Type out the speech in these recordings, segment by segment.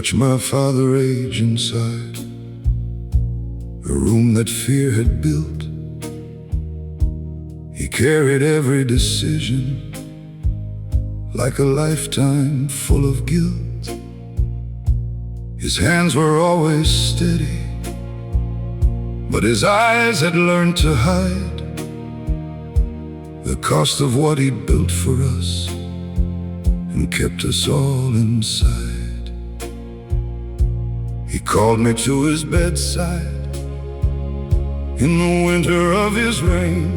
watched my father age inside a room that fear had built. He carried every decision like a lifetime full of guilt. His hands were always steady, but his eyes had learned to hide the cost of what he built for us and kept us all inside. He called me to his bedside in the winter of his reign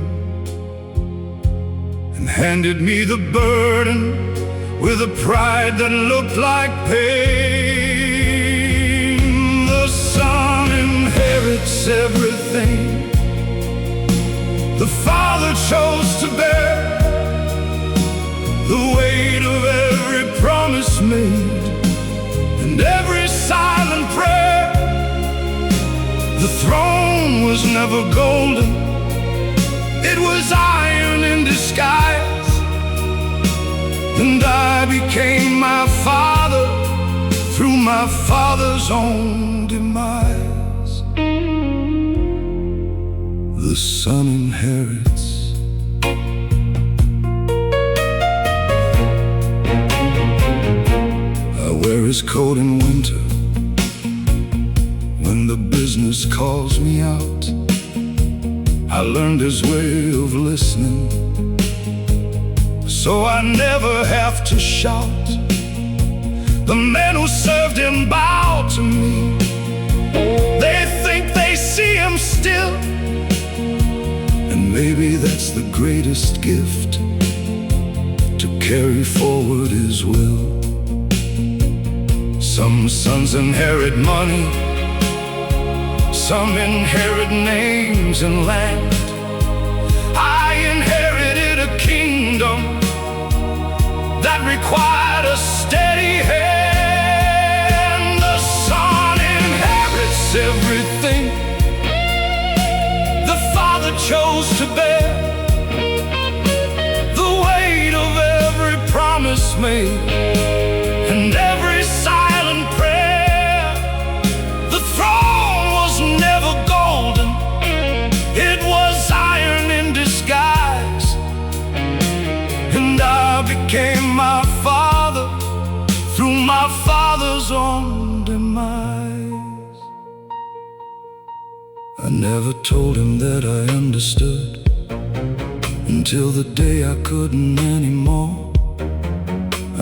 and handed me the burden with a pride that looked like pain. The son inherits everything the father chose to bear, the weight of every promise made and every silent prayer. The throne was never golden, it was iron in disguise, and I became my father through my father's own demise. The son inherits. I wear his coat in winter when the business calls me out. I learned his way of listening, so I never have to shout. The men who served him bow to me. They think they see him still, and maybe that's the greatest gift, to carry forward his will. Some sons inherit money, some inherit names and land. I inherited a kingdom that required a steady hand. The son inherits everything the father chose to bear, the weight of every promise made and every silent prayer. The throne was never golden, it was iron in disguise, and I became my father through my father's own demise. I never told him that I understood until the day I couldn't anymore.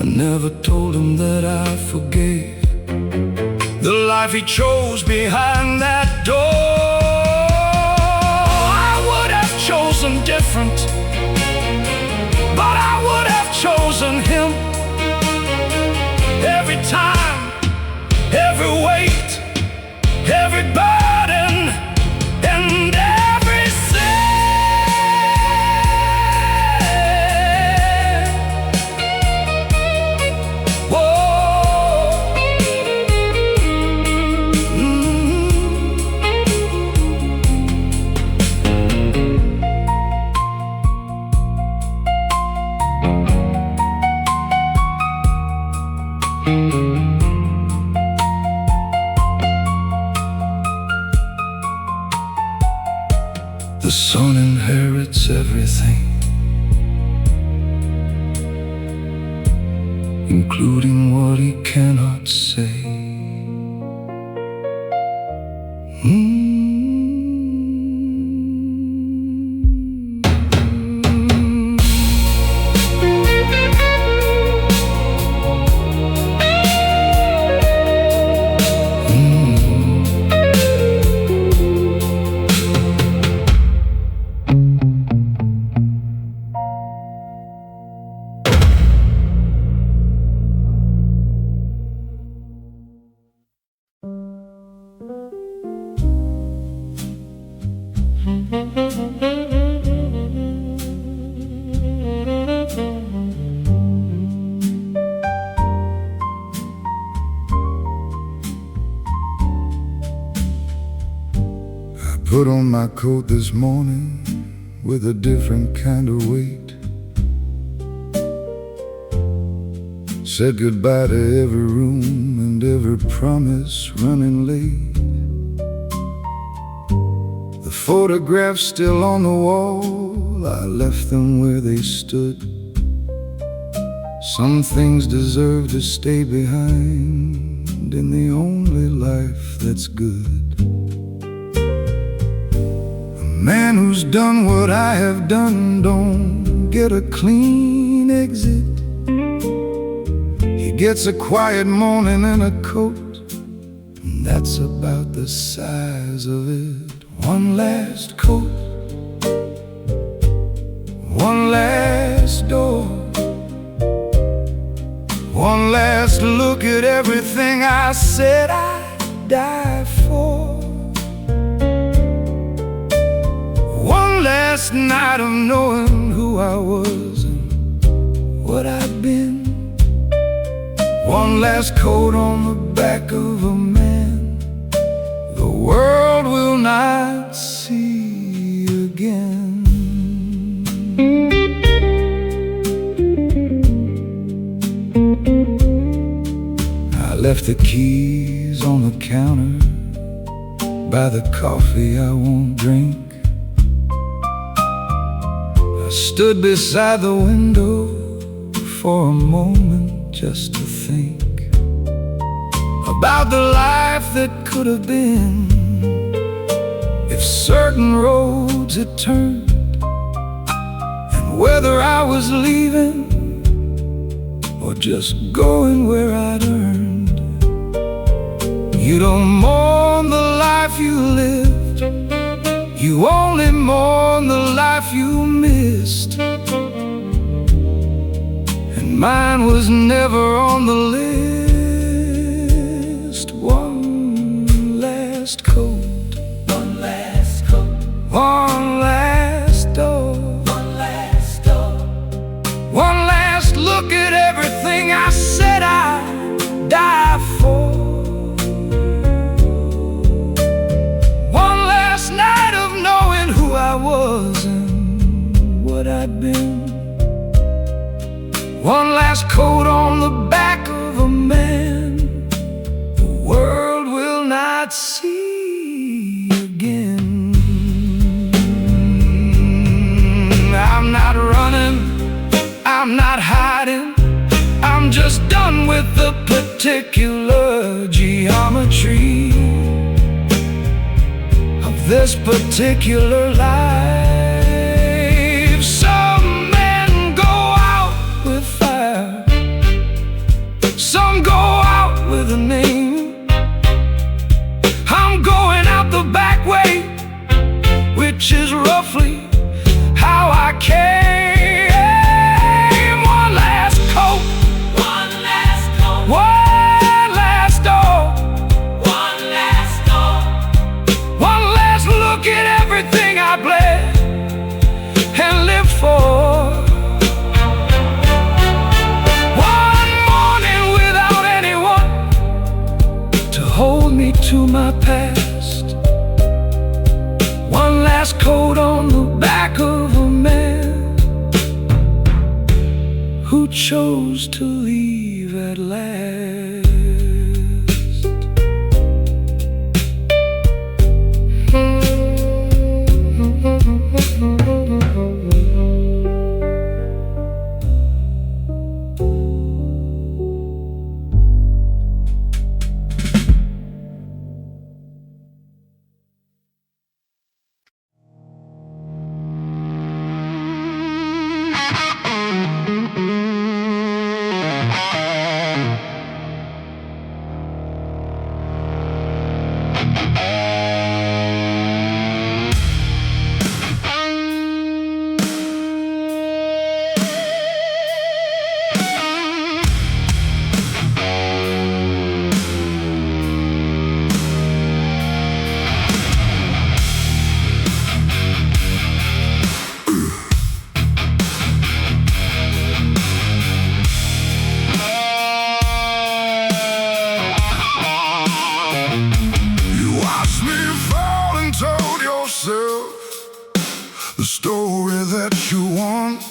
I never told him that I forgave the life he chose behind that door. I would have chosen different, but I would have chosen him. Every time, every weight, every burden, and every sin. Whoa. The son inherits everything, including what he cannot say. Put on my coat this morning with a different kind of weight. Said goodbye to every room and every promise running late. The photographs still on the wall, I left them where they stood. Some things deserve to stay behind in the only life that's good. A man who's done what I have done don't get a clean exit. He gets a quiet morning and a coat, and that's about the size of it. One last coat, one last door, one last look at everything I said I'd die for. One last night of knowing who I was and what I'd been. One last coat on the back of a man the world will not see again. I left the keys on the counter by the coffee I won't drink. I stood beside the window for a moment just to think about the life that could have been if certain roads had turned, and whether I was leaving or just going where I'd earned. You don't mourn the life you lived, you only mourn the life you missed. And mine was never on the list. One last coat, one last coat, one last door, one last door, one last look at everything I said I'd die for. One last night of knowing who I was and what I'd been. One last coat on the back of a man the world will not see again. I'm not running, I'm not hiding, I'm just done with the particular geometry of this particular life. Some men go out with fire, some go out with a name. I'm going out the back way, which is roughly how I came. One last coat, one last coat, one last door, one last door, one last look at everything I bled and lived for. One morning without anyone to hold me to my past. One last coat on the back of a man who chose to leave at last. The story that you want.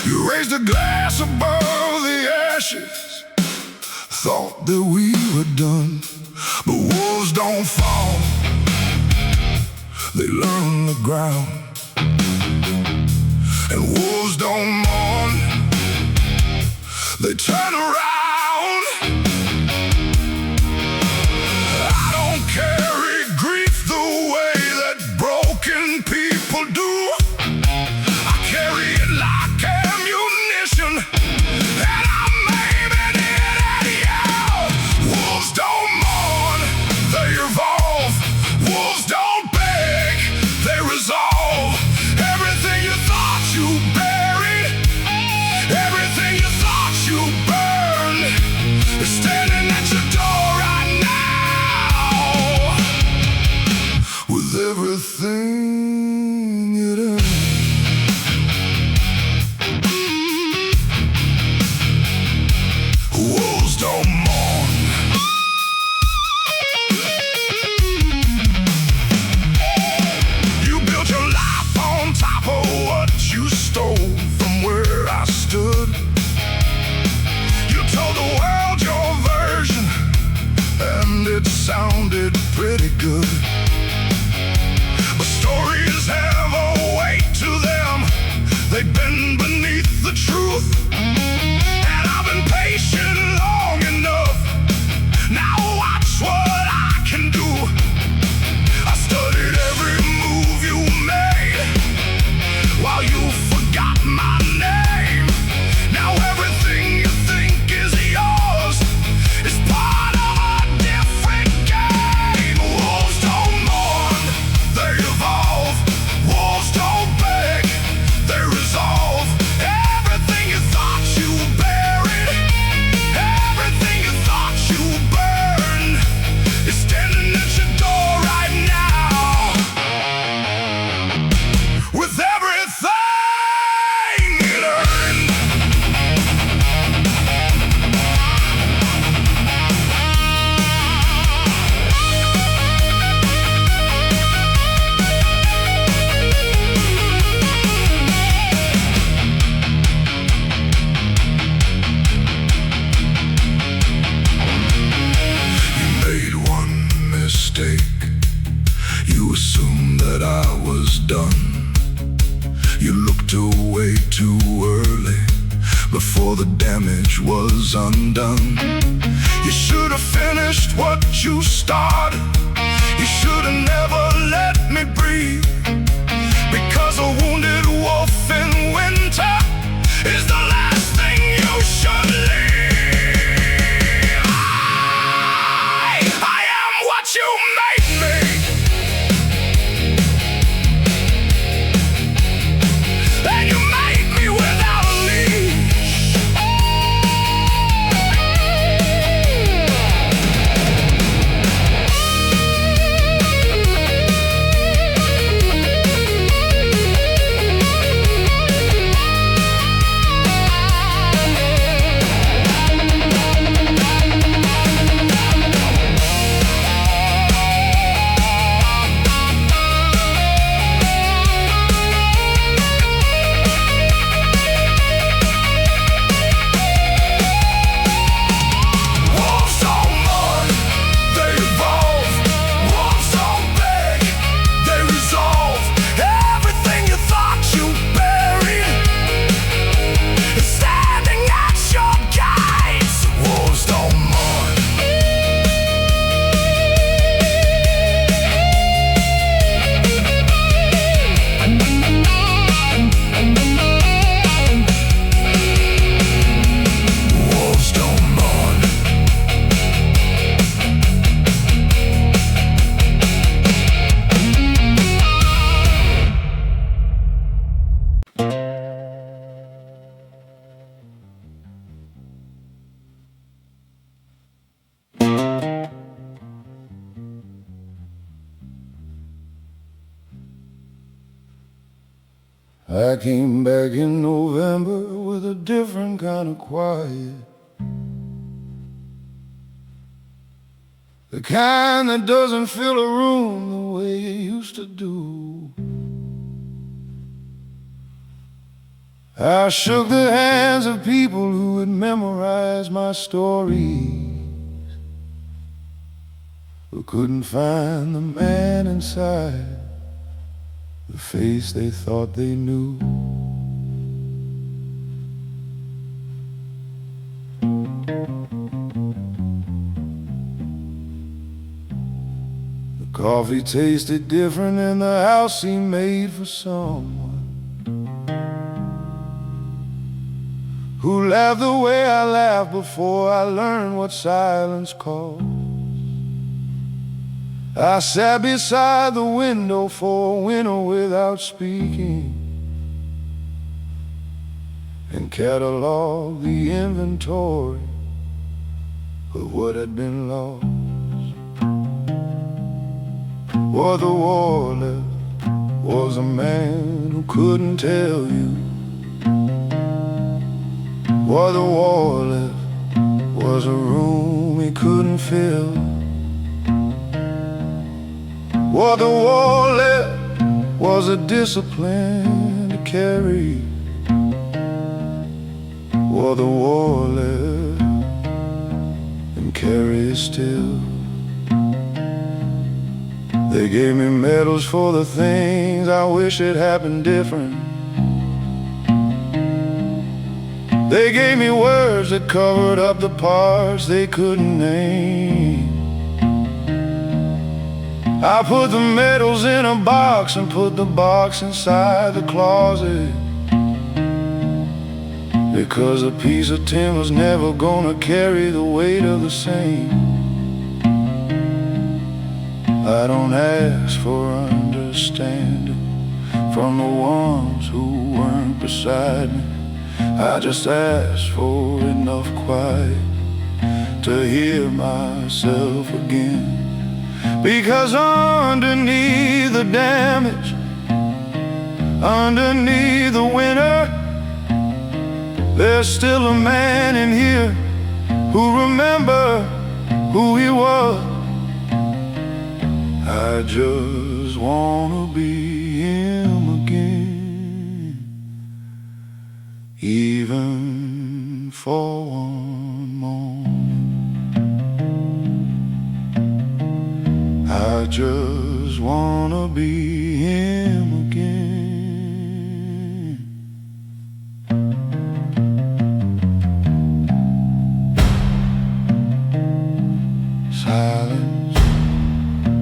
You raised a glass above the ashes, thought that we were done, but wolves don't fall, they learn the ground. And wolves don't mourn, they turn around. I don't carry grief the way that broken people do. I carry it like ammunition, and I'm aiming it at you. Wolves don't mourn, they evolve. Wolves don't beg, they resolve. Everything you thought you buried, everything you thought you burned, is standing at your door right now, with everything it earned. Wolves don't mourn. You built your life on top of what you stole from where I stood. You told the world your version, and it sounded pretty good. But stories have a weight to them, they've been beneath the truth. And I've been patient long enough, now watch what I can do. I studied every move you made while you forgot my name. Now everything you think is yours is part of a different game. Wolves don't mourn, they evolve. Wolves don't beg, they resolve. Everything you thought you buried, everything you thought you burned, is standing at your door right now, with everything it earned. You made one mistake, you assumed that I was done. You looked away too early, before the damage was undone. You should have finished what you started, you should have never let me breathe. Because a wounded wolf in winter is the last thing you should leave. I am what you made me, and you made me without a leash. Wolves don't mourn, they evolve. Wolves don't beg, they resolve. Everything you thought you buried is standing at your gates. Wolves don't mourn. Wolves don't mourn. I came back in November with a different kind of quiet, the kind that doesn't fill a room the way it used to do. I shook the hands of people who had memorized my story. who couldn't find the man inside, the face they thought they knew. The coffee tasted different in the house he made for someone who laughed the way I laughed before I learned what silence calls. I sat beside the window for a winter without speaking, and cataloged the inventory of what had been lost. What the war left was a man who couldn't tell you. What the war left was a room he couldn't fill. What the war left was a discipline to carry. What the war left and carry still. They gave me medals for the things I wish had happened different. They gave me words that covered up the parts they couldn't name. I put the medals in a box and put the box inside the closet, because a piece of timber's never gonna carry the weight of the same. I don't ask for understanding from the ones who weren't beside me. I just ask for enough quiet to hear myself again. Because underneath the damage, underneath the winter, there's still a man in here who remember who he was. I just wanna be him again, even for one moment. I just wanna be him again. Silence,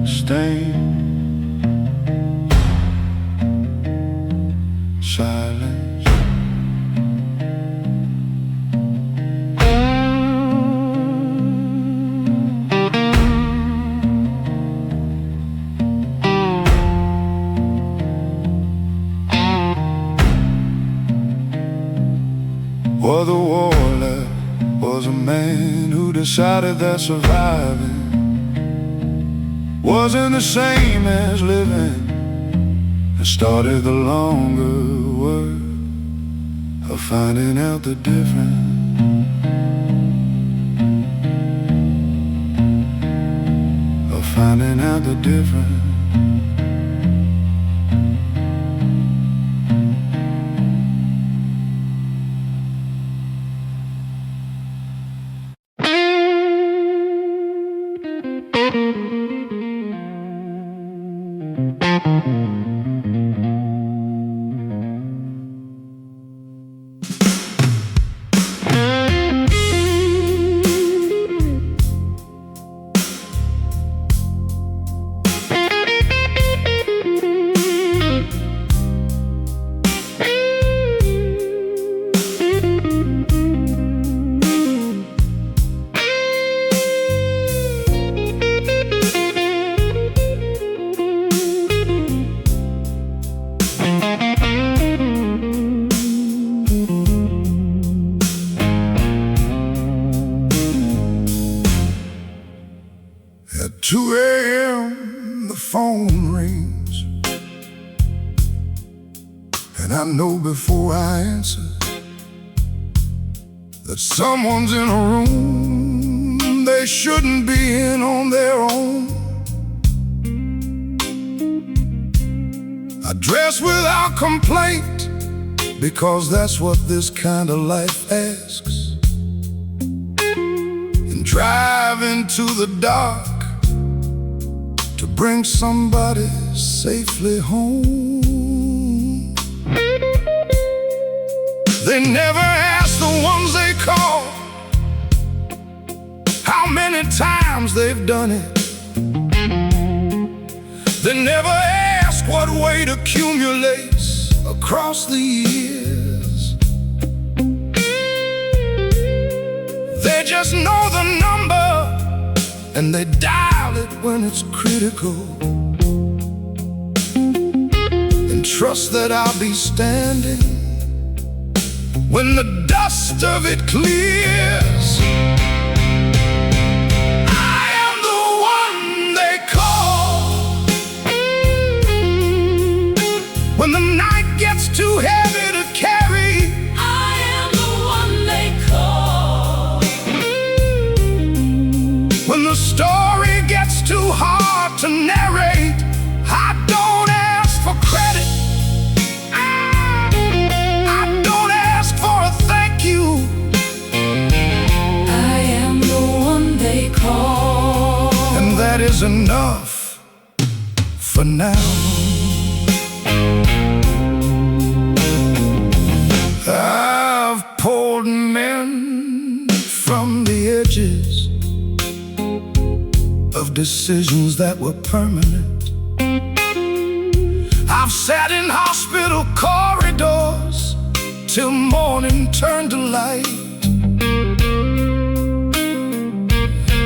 stain, silence. What the war left was a man who decided that surviving wasn't the same as living, and started the longer work of finding out the difference. Of finding out the difference. At 2 a.m. the phone rings, and I know before I answer that someone's in a room they shouldn't be in on their own. I dress without complaint, because that's what this kind of life asks, and drive into the dark to bring somebody safely home. They never ask the ones they call how many times they've done it. They never ask what weight accumulates across the years. They just know the number, and they dial it when it's critical, and trust that I'll be standing when the dust of it clears. I am the one they call when the night gets too heavy to carry. I am the one they call When the story gets too hard to narrate. I don't ask for credit, I don't ask for a thank you. I am the one they call, And that is enough for now. I've pulled men from the edges of decisions that were permanent. I've sat in hospital corridors till morning turned to light.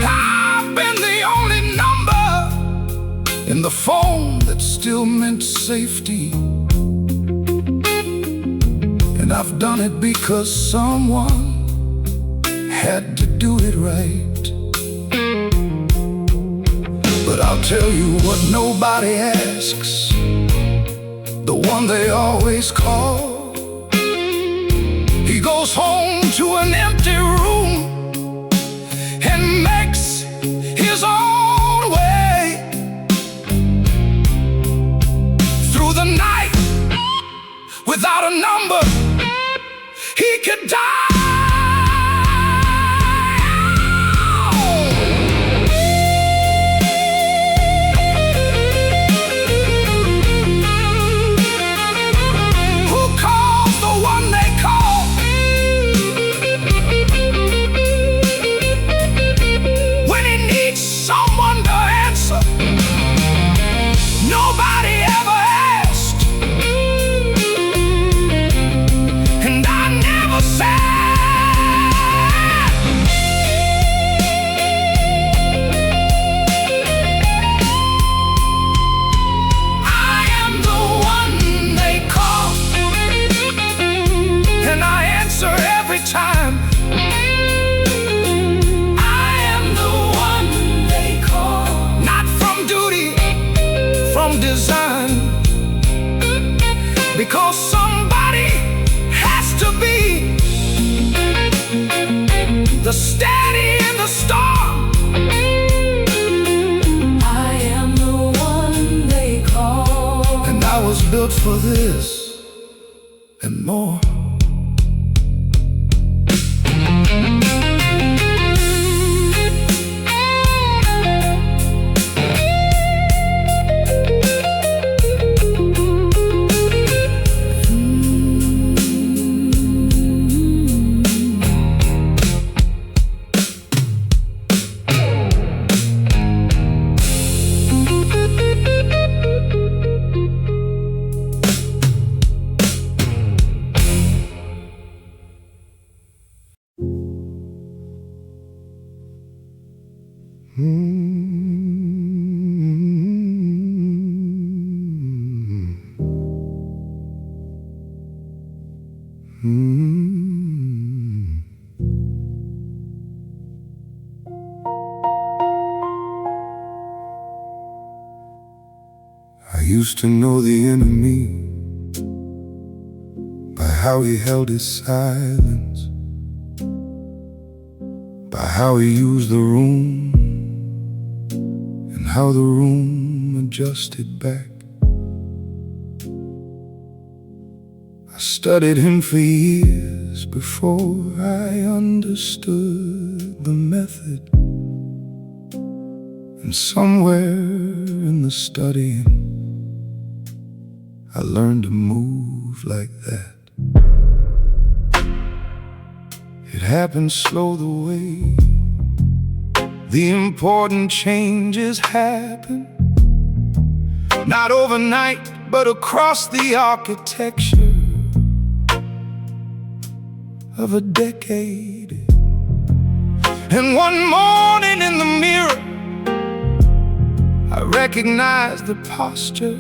I've been the only number in the phone that still meant safety. And I've done it because someone had to do it right. But I'll tell you what nobody asks, the one they always call. He goes home to an empty room and makes his own way through the night without a number. He could die. Time. I am the one they call, not from duty, from design, because somebody has to be the steady in the storm. I am the one they call, And I was built for this and more. I used to know the enemy by how he held his silence, by how he used the room and how the room adjusted back. I studied him for years before I understood the method. And somewhere in the studying, I learned to move like that. It happened slow the way the important changes happen. Not overnight, but across the architecture of a decade. And one morning in the mirror, I recognized the posture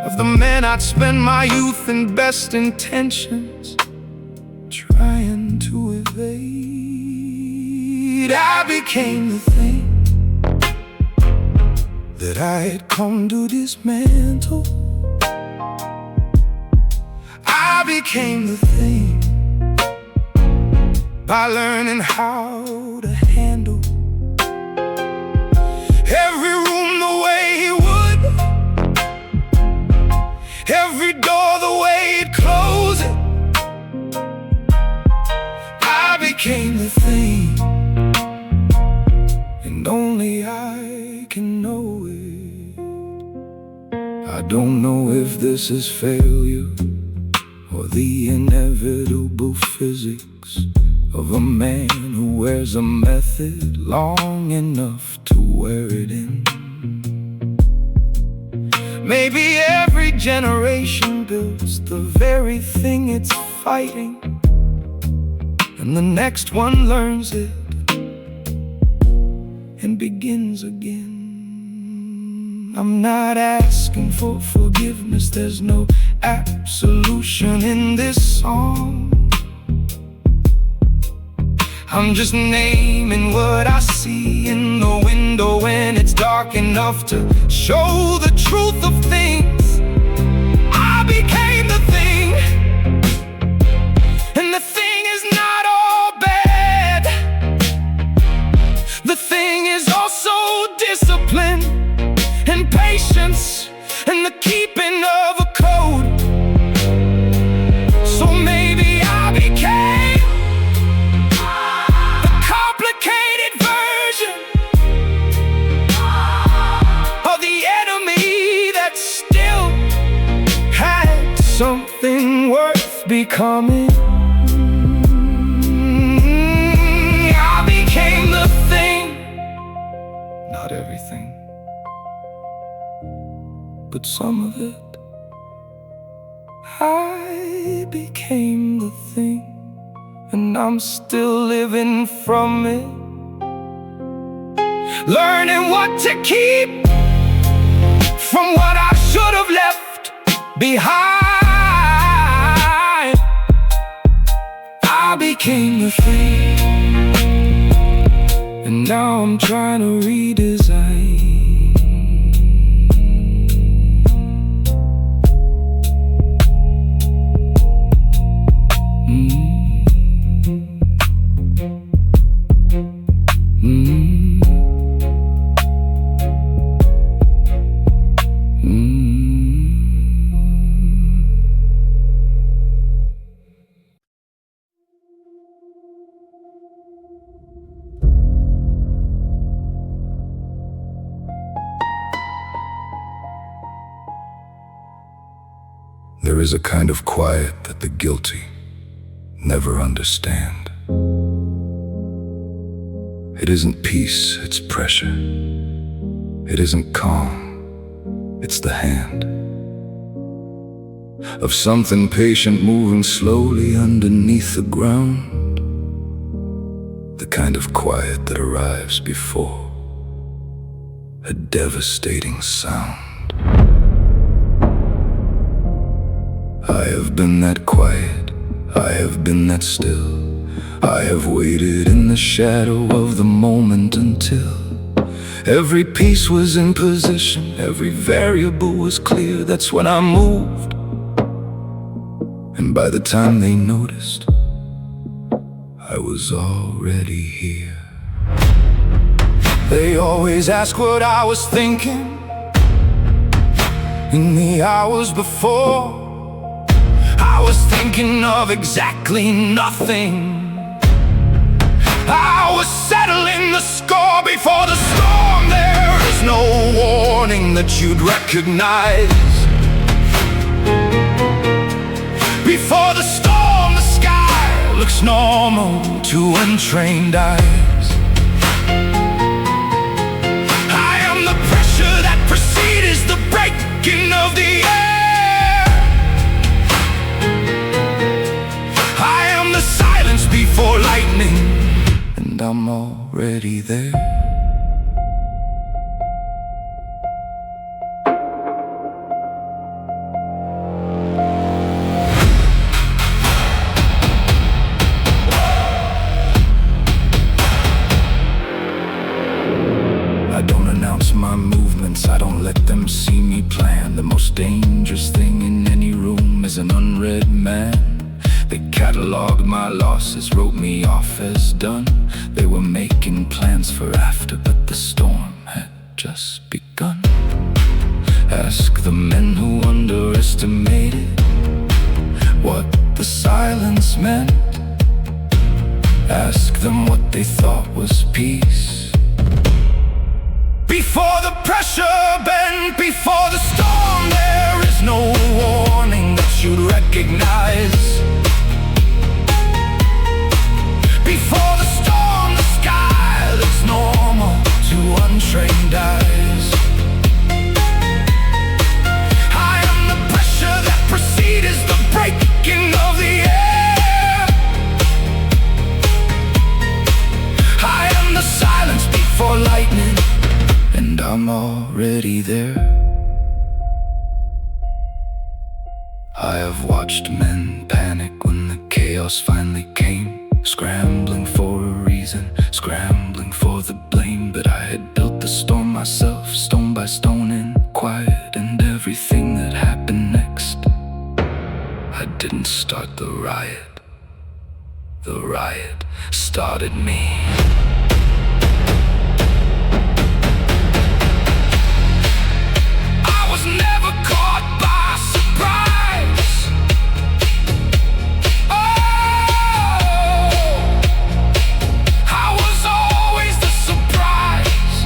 of the man I'd spent my youth and best intentions trying to evade. I became the thing that I had come to dismantle. I became the thing by learning how to handle every room the way he would, every door the way he'd close it. I became the thing, and only I can know it. I don't know if this is failure or the inevitable physics of a man who wears a method long enough to wear it in. Maybe every generation builds the very thing it's fighting, and the next one learns it and begins again. I'm not asking for forgiveness, there's no absolution in this song. I'm just naming what I see in the window when it's dark enough to show the truth of things. I became the thing, and the thing is not all bad. The thing is also discipline and patience and the keeping of a code. So maybe I became the complicated version of the enemy that still had something worth becoming. I became the thing, not everything, but some of it. I became the thing, and I'm still living from it, learning what to keep from what I should have left behind. I became the thing, and now I'm trying to redesign. There is a kind of quiet that the guilty never understand. It isn't peace, it's pressure. It isn't calm, it's the hand of something patient moving slowly underneath the ground. The kind of quiet that arrives before a devastating sound. I have been that quiet, I have been that still. I have waited in the shadow of the moment until every piece was in position, every variable was clear. That's when I moved, and by the time they noticed, I was already here. They always ask what I was thinking in the hours before. I was thinking of exactly nothing. I was settling the score before the storm. There is no warning that you'd recognize. Before the storm, the sky looks normal to untrained eyes. I am the pressure that precedes the breaking of the air. I am the silence before lightning, and I'm already there. I don't announce my movements, I don't let them see me plan. The most dangerous thing in any room is an unread man. They cataloged my losses, wrote me off as done. They were making plans for after, but the storm had just begun. Ask the men who underestimated what the silence meant. Ask them what they thought was peace. Before the pressure bent, before the storm, there is no warning that you'd recognize. Before the storm, the sky looks normal to untrained eyes. I am the pressure that precedes the breaking of the air. I am the silence before lightning, and I'm already there. I have watched men panic when the chaos finally came, scrambling for a reason, scrambling for the blame. But I had built the storm myself, stone by stone in quiet. And everything that happened next, I didn't start the riot started me. Never caught by surprise. Oh, I was always the surprise.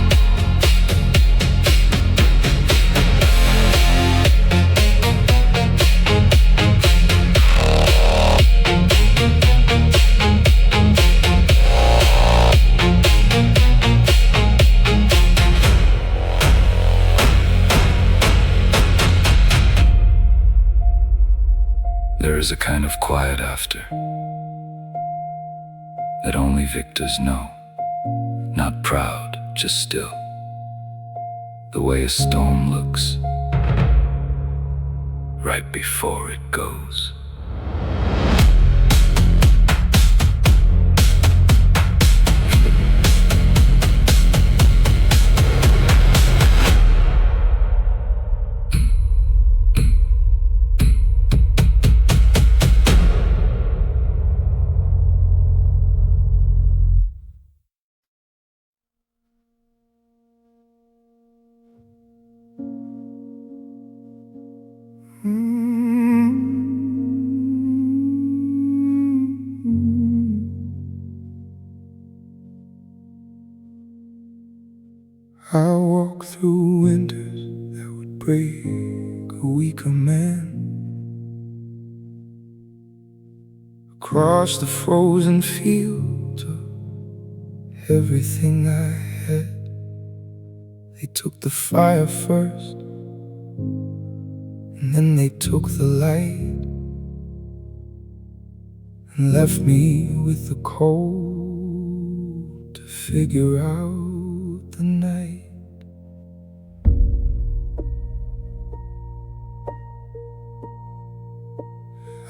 There is a kind of quiet after that only victors know. Not proud, just still. The way a storm looks right before it goes. I walk through winters that would break a weaker man. Across the frozen fields of everything I had. They took the fire first, and then they took the light, and left me with the cold to figure out the night.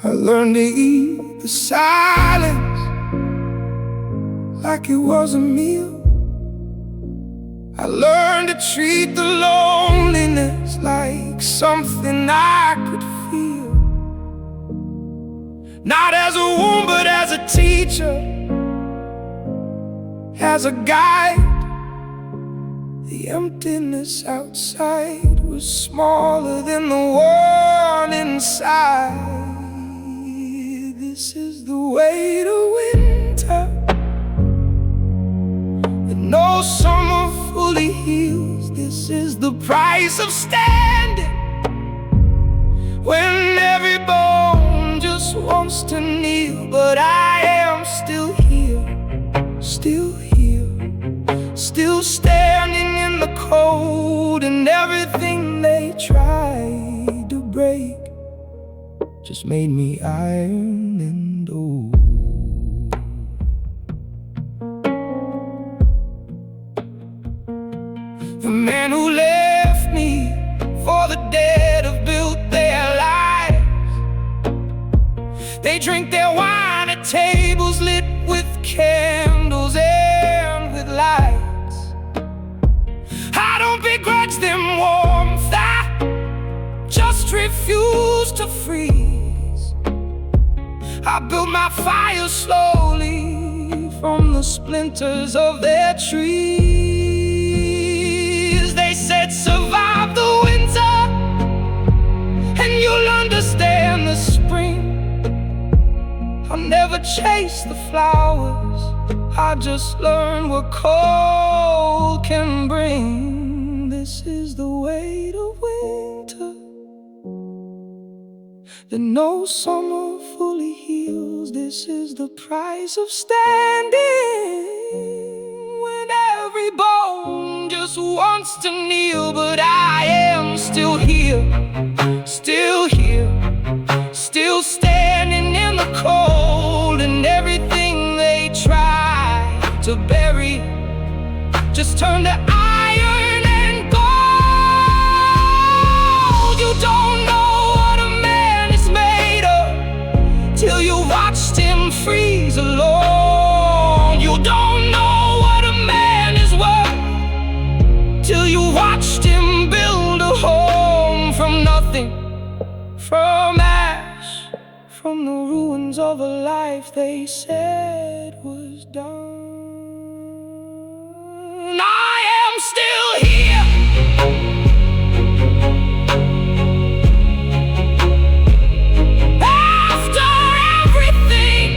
I learned to eat the silence like it was a meal. I learned to treat the loneliness like something I could feel. Not as a wound, but as a teacher, as a guide. The emptiness outside was smaller than the one inside. This is the way to winter. no summer fully heals. This is the price of standing, when every bone just wants to kneel. But I am still here, still here, still standing in the cold. And everything they tried to break just made me iron and old. The men who left me for the dead have built their lives. They drink their wine at tables lit with candles and with lights. I don't begrudge them warmth, I just refuse to freeze. I built my fire slowly from the splinters of their trees. They said survive the winter and you'll understand the spring. I'll never chase the flowers, I just learned what cold can bring. This is the weight of winter that no summer fully heals. This is the price of standing, when every bone just wants to kneel. But I am still here, still here, still standing in the cold. And everything they try to bury just turned to iron and gold. You don't know what a man is made of till you watched him freeze alone. You don't know what a man is worth till you watched him build a home from nothing, from ash, from the ruins of a life they said was done. I am still here, after everything.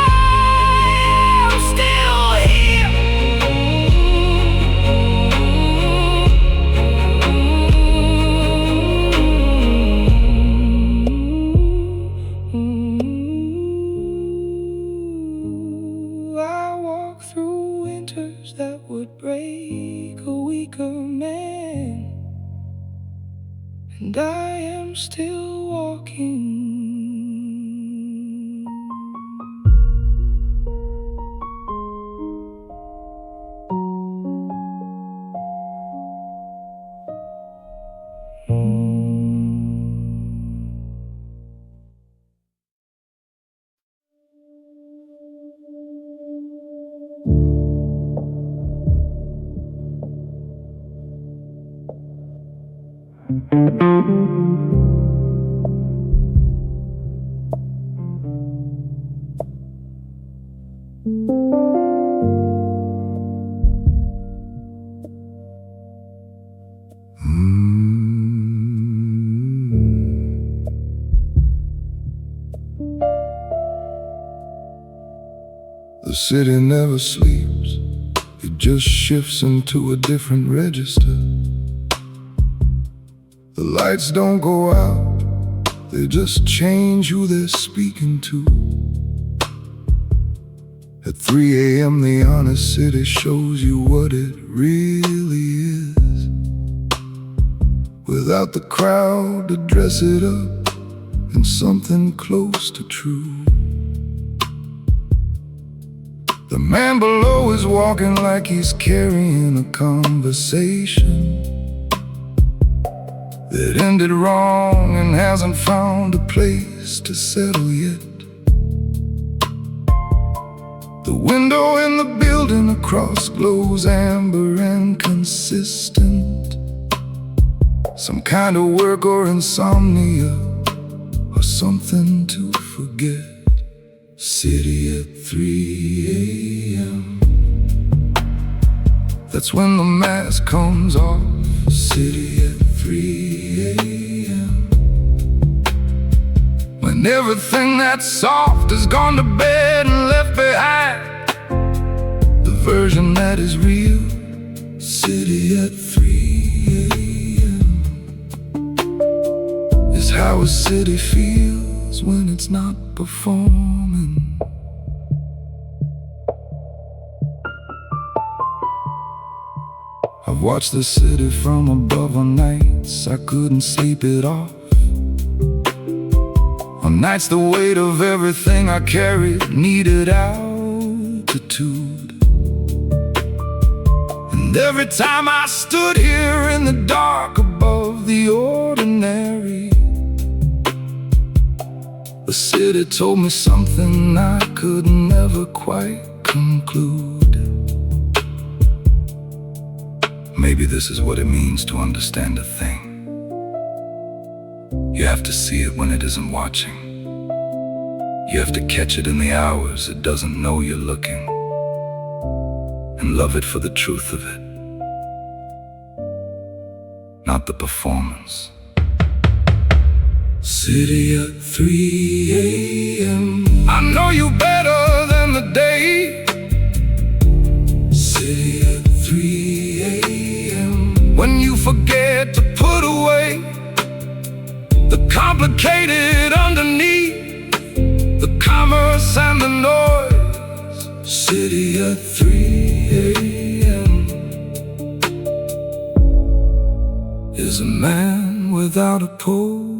I am still here. I walk through winters that would break a weaker man, and I am still walking. The city never sleeps, it just shifts into a different register. The lights don't go out, they just change who they're speaking to. At 3 a.m. the honest city shows you what it really is, without the crowd to dress it up in something close to true. The man below is walking like he's carrying a conversation that ended wrong and hasn't found a place to settle yet. The window in the building across glows amber and consistent, some kind of work or insomnia or something to forget. City at 3 a.m. That's when the mask comes off. City at 3 a.m. When when everything that's soft has gone to bed and left behind the version that is real. City at 3 a.m. is how a city feels when it's not performing. I've watched the city from above on nights I couldn't sleep it off. On nights the weight of everything I carried needed altitude. And every time I stood here in the dark above the ordinary, the city told me something I could never quite conclude. Maybe this is what it means to understand a thing. You have to see it when it isn't watching. You have to catch it in the hours it doesn't know you're looking, and love it for the truth of it, not the performance. City at 3 a.m. I know you better than the day. City at 3 a.m. when you forget to put away the complicated underneath, the commerce and the noise. City at 3 a.m. is a man without a pose.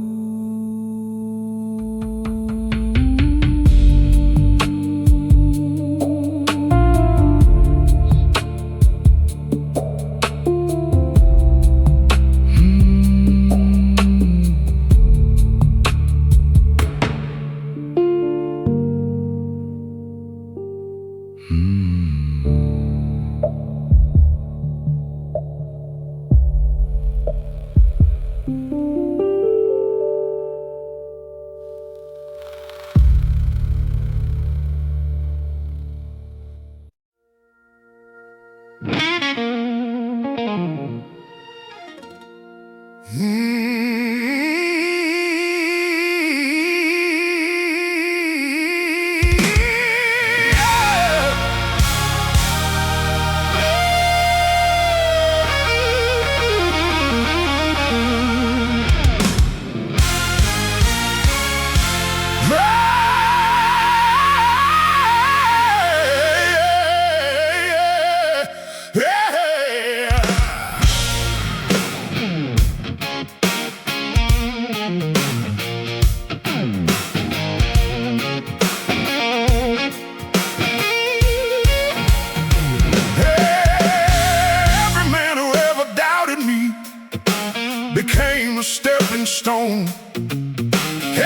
Became a stepping stone.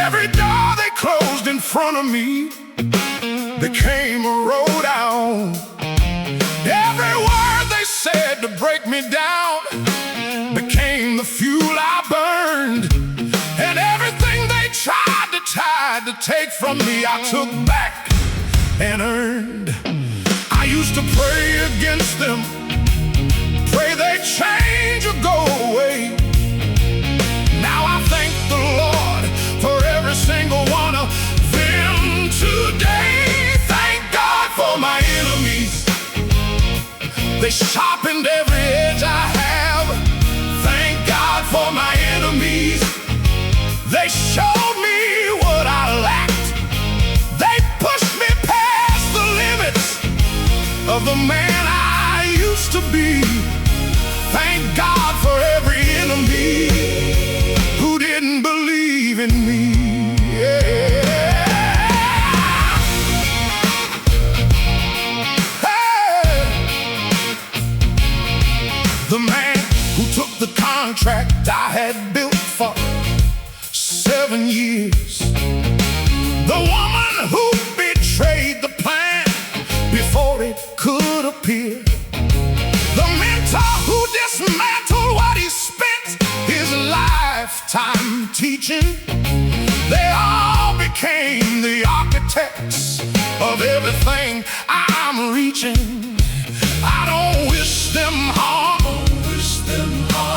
Every door they closed in front of me became a road out. Every word they said to break me down became the fuel I burned. And everything they tried to take from me, I took back and earned. I used to pray against them, pray they change or go away. Now I thank the Lord for every single one of them today. Thank God for my enemies. They sharpened every edge I have. Thank God for my enemies. They showed me what I lacked. They pushed me past the limits of the man I used to be. Thank God for every enemy who didn't believe in me. Hey. The man who took the contract I had built for 7 years. The woman who betrayed the plan before it could appear. The mentor who dismantled what he spent his lifetime teaching. They all became the architects of everything I'm reaching. I don't wish them harm.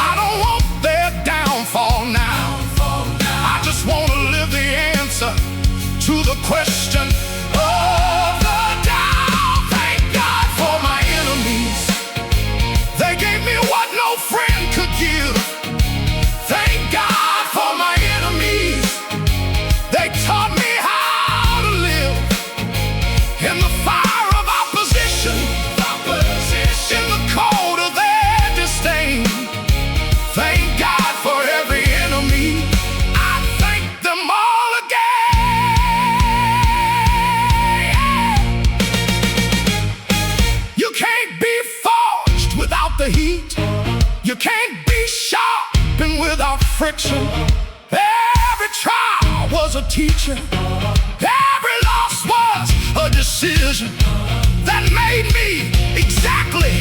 I don't want their downfall now. I just want to live the answer You can't be sharpened without friction. Every trial was a teacher. Every loss was a decision that made me exactly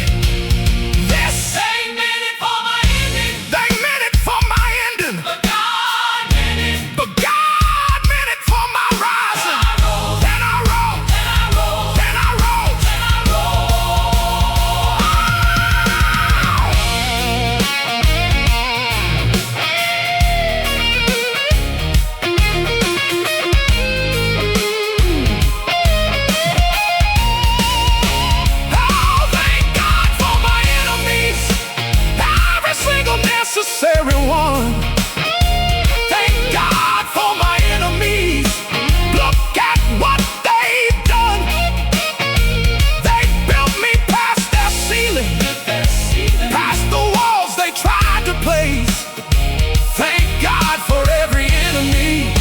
this. They meant it for my ending, They meant it for my ending, but God meant it. but God meant it for my rising. Then I rose, And I rose, then I rose, and I Oh, thank God for my enemies, every single necessary one. Thank God for my enemies. Look at what they've done. They built me past their ceiling, past the walls they tried to place. Thank God for every enemy.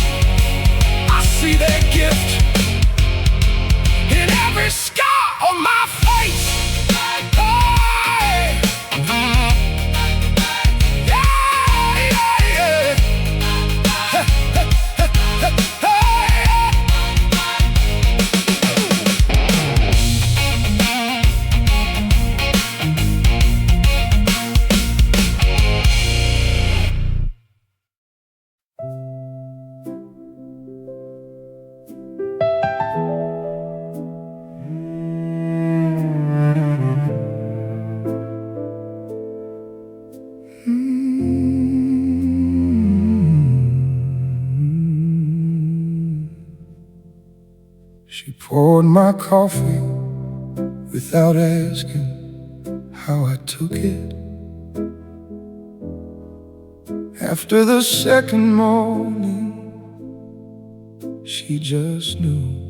I see their gift in every scar on my face. Hey. Yeah, yeah, yeah. She poured my coffee without asking how I took it. After the second morning, she just knew.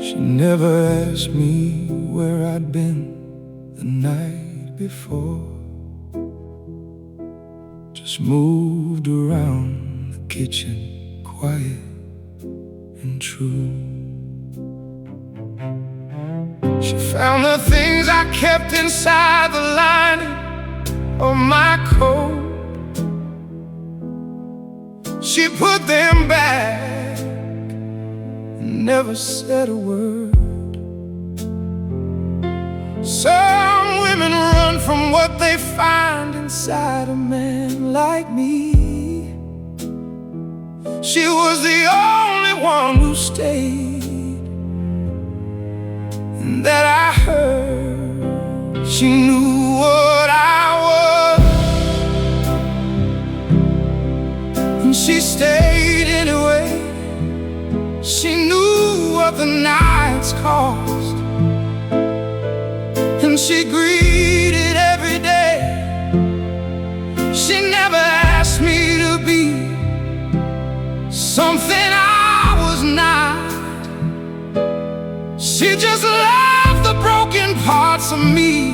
She never asked me where I'd been the night before. Just moved around the kitchen, quiet and true. She found the things I kept inside the lining of my coat. She put them back and never said a word. Some women run from what they find inside a man like me. She was the only one who stayed, and that I heard she knew what I was, and she stayed anyway. She knew what the nights cost, and she greeted every day. She never asked me to be something I was not. She just loved the broken parts of me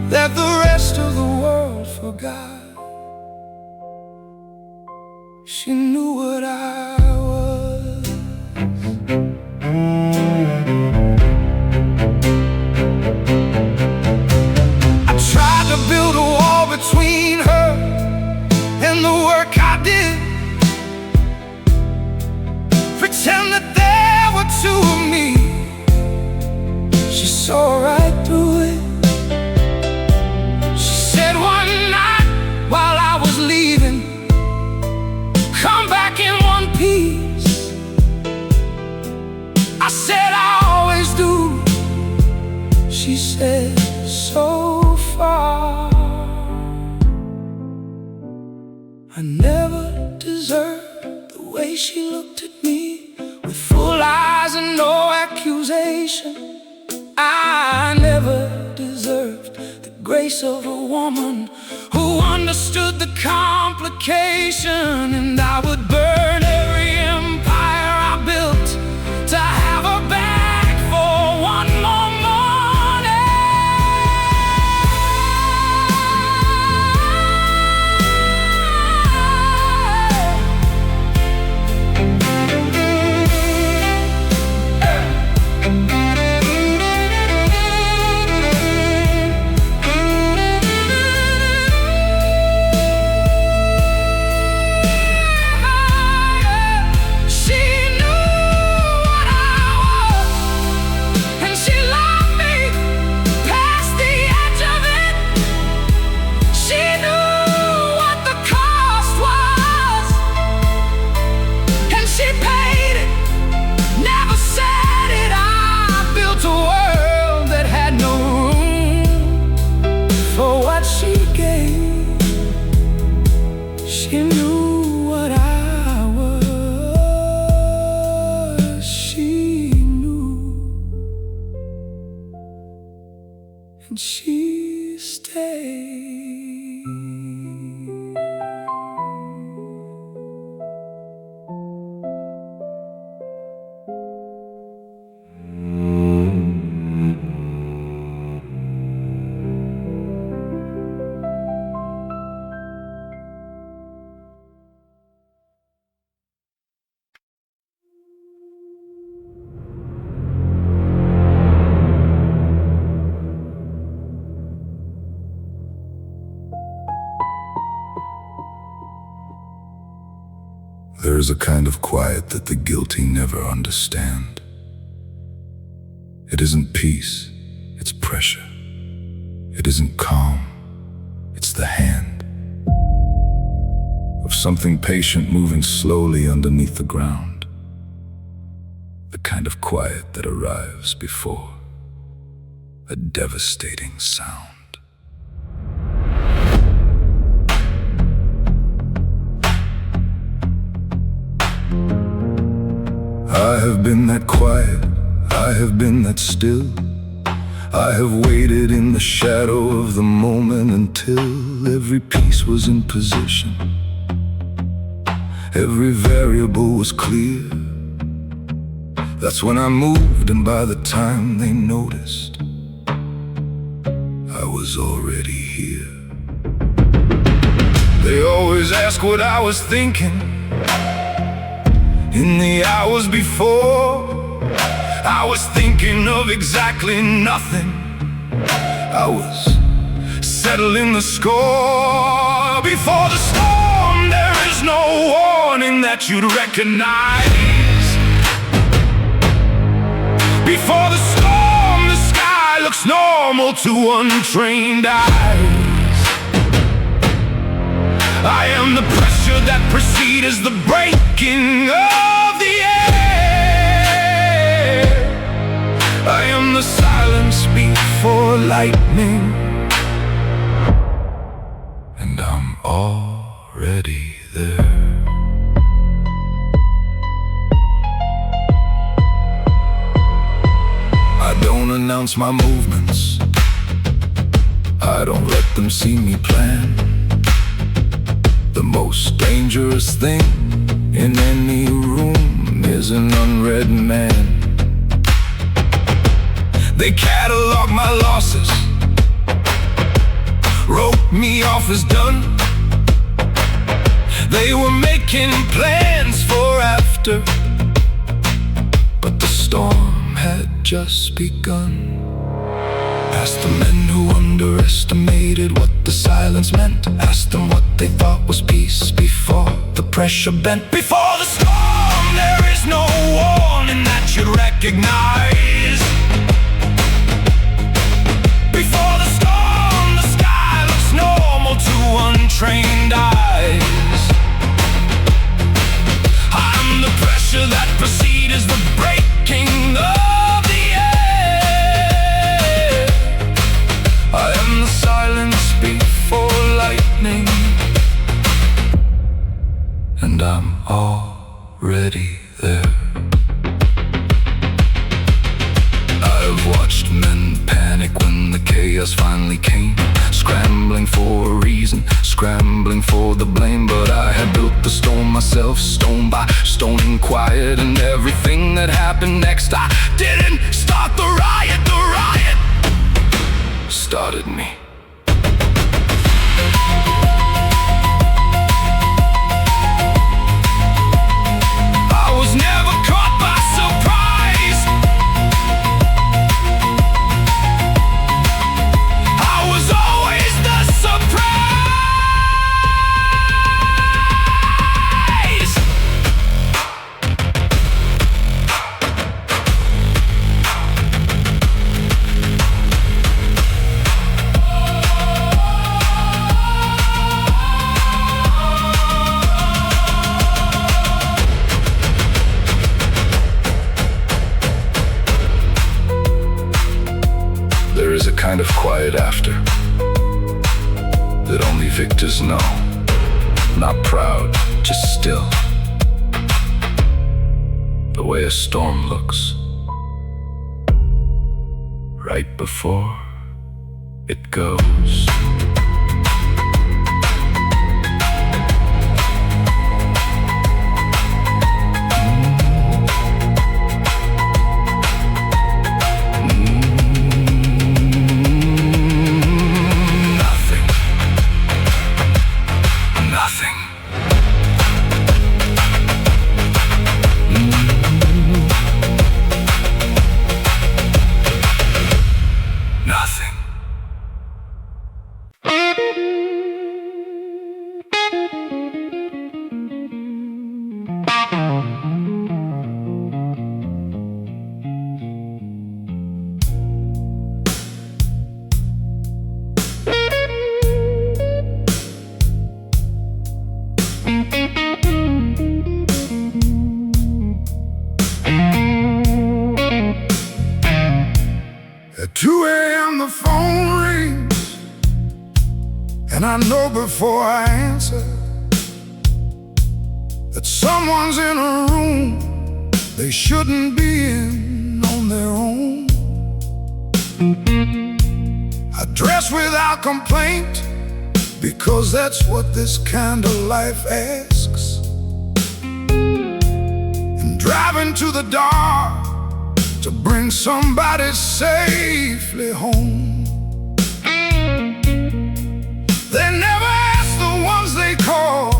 that the rest of the world forgot. She knew what I was. I tried to build a wall between her and the work I did, pretend that there were two of me. She saw right through it. She said one night while I was leaving, come back in one piece. I said I always do. She said so far. I never deserved the way she looked at me, with full eyes and no accusation. I never deserved the grace of a woman who understood the complication. And I would burn every empire I built to have her back for one more morning. and she stayed. There is a kind of quiet that the guilty never understand. It isn't peace, it's pressure. It isn't calm, it's the hand of something patient moving slowly underneath the ground. The kind of quiet that arrives before a devastating sound. I have been that quiet, I have been that still. I have waited in the shadow of the moment until every piece was in position. Every variable was clear. That's when I moved, and by the time they noticed, I was already here. They always ask what I was thinking in the hours before. I was thinking of exactly nothing. I was settling the score. Before the storm, there is no warning that you'd recognize. Before the storm, the sky looks normal to untrained eyes. I am the pressure that precedes the breaking of the air. I am the silence before lightning, and I'm already there. I don't announce my movements, I don't let them see me plan. The most dangerous thing in any room is an unread man. They catalog my losses, wrote me off as done. They were making plans for after, but the storm had just begun. Asked the men who underestimated what the silence meant. Asked them what they thought was peace before the pressure bent. Before the storm, there is no warning that you'd recognize. Before the storm, the sky looks normal to untrained eyes. I'm the pressure that precedes the breaking of the air. I am the silence before lightning, and I'm already there. I've watched men panic when the chaos finally came, scrambling for a reason, scrambling for the blame. But I had built the storm myself, stone by stone and quiet. And everything that happened next, I didn't start the riot started me. I was never caught by surprise. I was always the surprise. There is a kind of quiet after that only victors know. Not proud, just still. The way a storm looks right before it goes. Nothing. Nothing. Nothing. At 2 a.m. the phone rings, and I know before I answer that someone's in a room they shouldn't be in on their own. I dress without complaint because that's what this kind of life asks, and driving to the dark to bring somebody safely home. They never ask the ones they call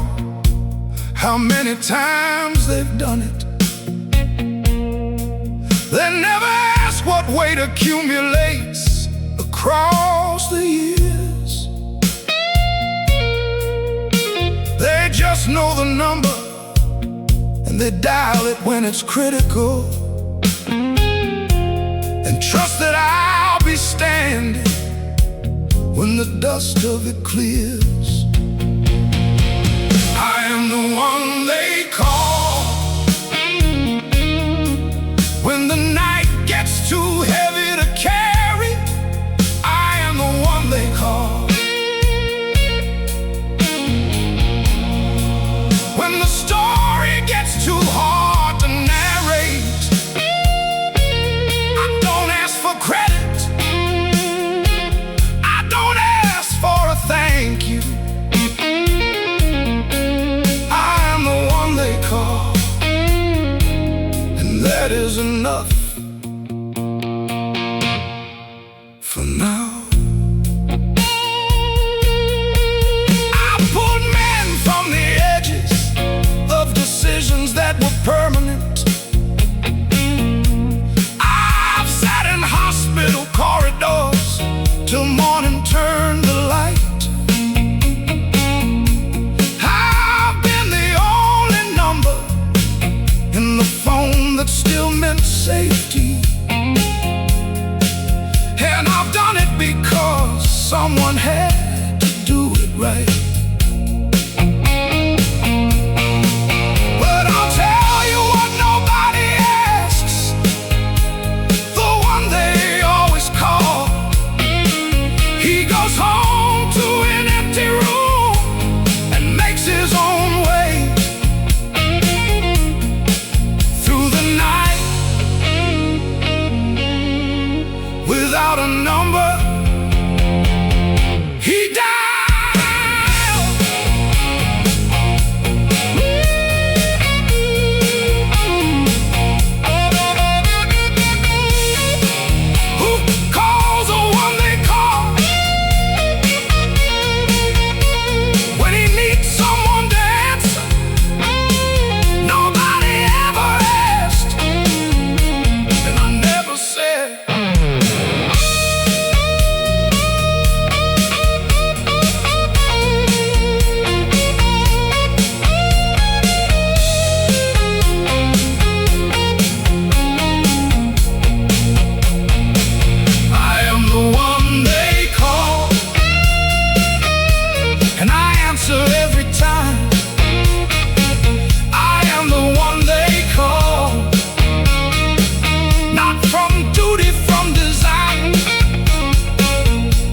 how many times they've done it. They never ask what weight accumulates across the years. They just know the number and they dial it when it's critical, and trust that I'll be standing when the dust of it clears. I am the one they call when the night gets too heavy to carry. I am the one they call when the story gets too hard to narrate. I don't ask for credit, I don't ask for a thank you. I am the one they call, and that is enough for now. I pulled men from the edges of decisions that were permanent. I've sat in hospital corridors till morning turned the light. I've been the only number in the phone that still meant safety, and I've done it because someone had to do it right. But I'll tell you what nobody asks, the one they always call. He goes home to an empty room and makes his own way through the night without a number. He died. Who calls the one they call when he needs someone to answer? Nobody ever asked, and I never said. I am the one they call, and I answer every time. I am the one they call, not from duty, from design,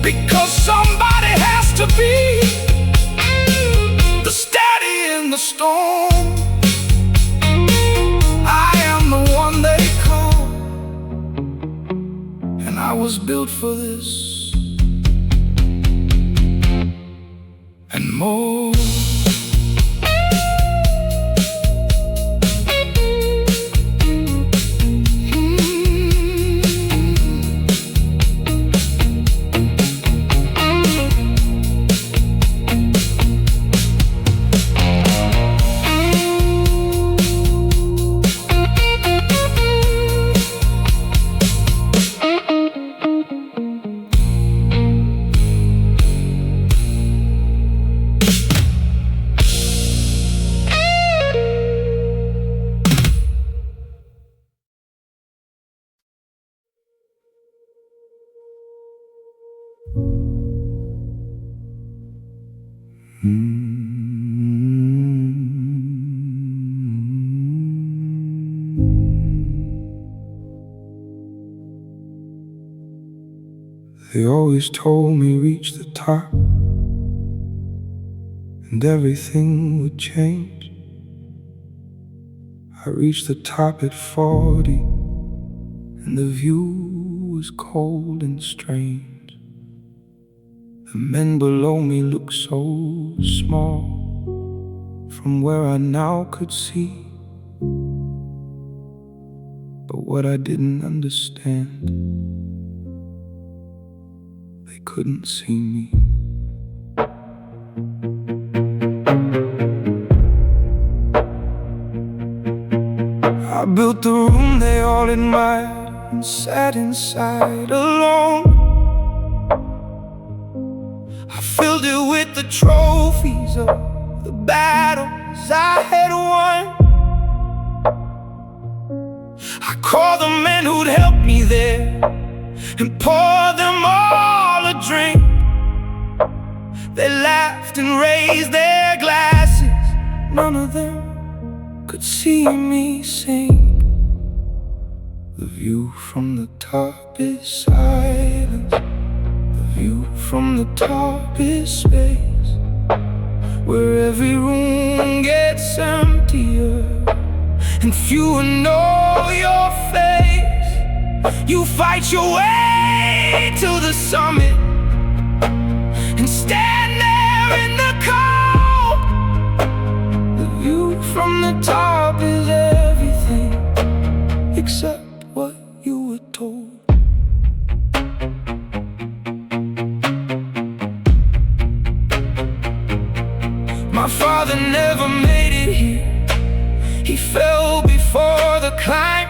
because somebody has to be the steady in the storm. I am the one they call, and I was built for this. They always told me reach the top and everything would change. I reached the top at 40 and the view was cold and strange. The men below me looked so small from where I now could see. But what I didn't understand, they couldn't see me. I built the room they all admired and sat inside alone. I filled it with the trophies of the battles I had won. I called the men who'd helped me there and poured them all a drink. They laughed and raised their glasses. None of them could see me sink. The view from the top is silence. The view from the top is space, where every room gets emptier and fewer know your face. You fight your way to the summit and stand there in the cold. The view from the top is everything except what you were told. My father never made it here. He fell before the climb.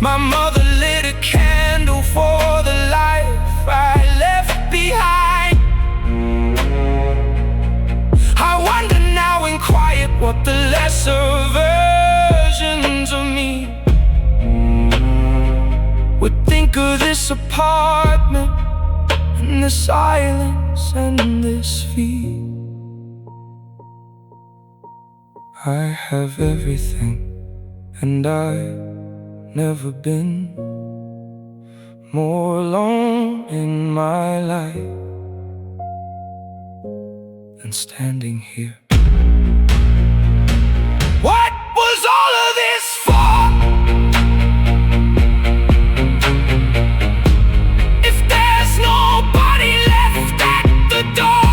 My mother lit a candle for the life I left behind. I wonder now in quiet what the lesser versions of me would think of this apartment and the silence and this fear. I have everything, and I've never been more alone in my life than standing here. What was all of this for? If there's nobody left at the door.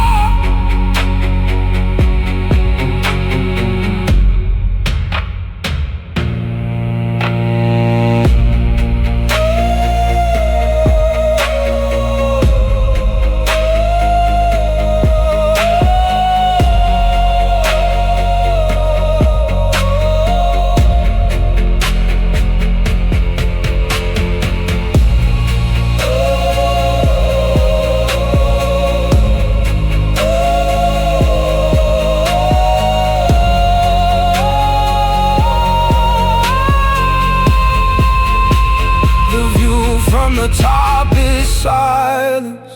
From the top is silence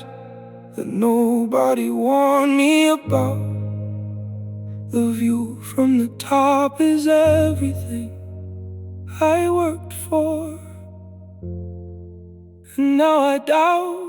that nobody warned me about. The view from the top is everything I worked for, and now I doubt.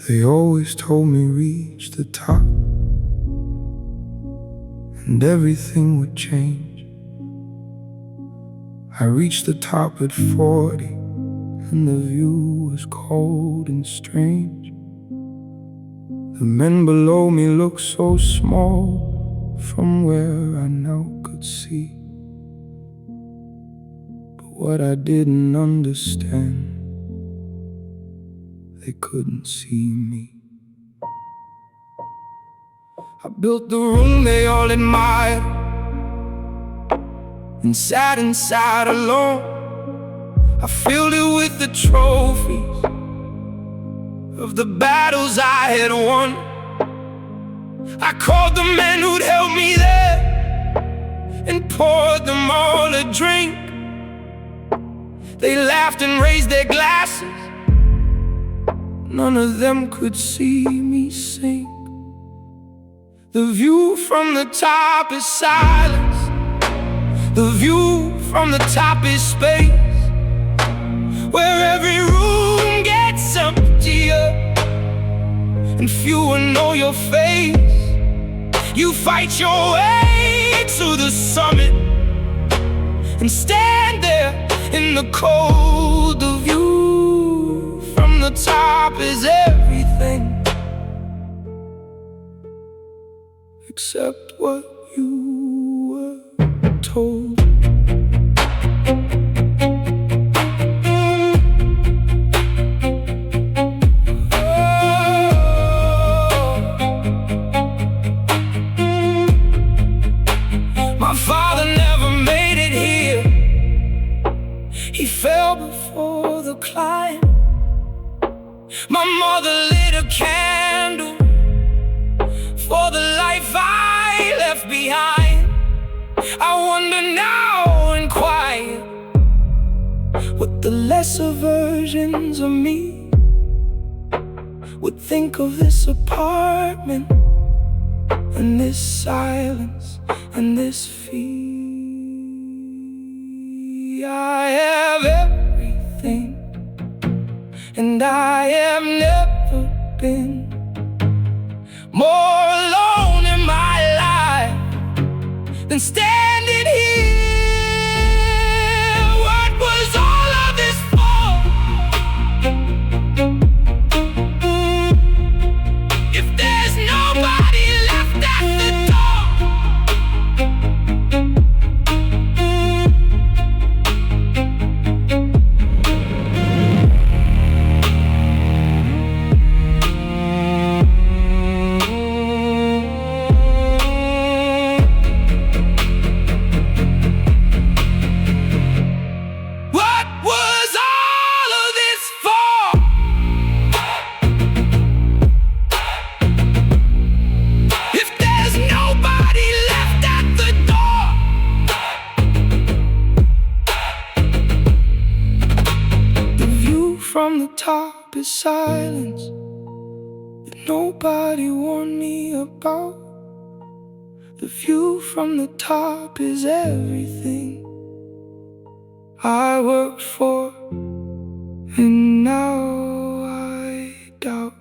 They always told me reach the top and everything would change. I reached the top at 40 and the view was cold and strange. The men below me looked so small from where I now could see. But what I didn't understand, they couldn't see me. I built the room they all admired and sat inside alone. I filled it with the trophies of the battles I had won. I called the men who'd help me there and poured them all a drink. They laughed and raised their glasses. None of them could see me sink. The view from the top is silence. The view from the top is space, where every room gets emptier and fewer know your face. You fight your way to the summit and stand there in the cold. The view from the top is everything except what you were told. My father never made it here. He fell before the climb. My mother lit a candle for the life I left behind. I wonder now in quiet what the lesser versions of me would think of this apartment and this silence and this fear. I have everything, and I have never been more alone in my life than standing here. What was all of this for? If there's nobody left at the door. From the top is silence that nobody warned me about. The view from the top is everything I worked for, and now I doubt.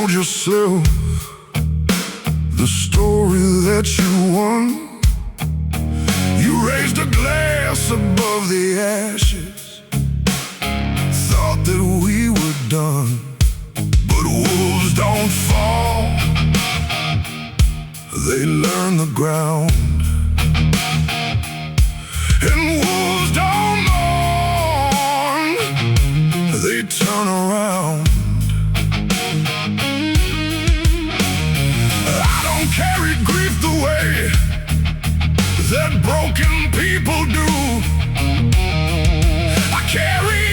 Yourself the story that you won. You raised a glass above the ashes, thought that we were done. But wolves don't fall, they learn the ground. And wolves don't mourn, they turn around. Carry grief the way that broken people do. I carry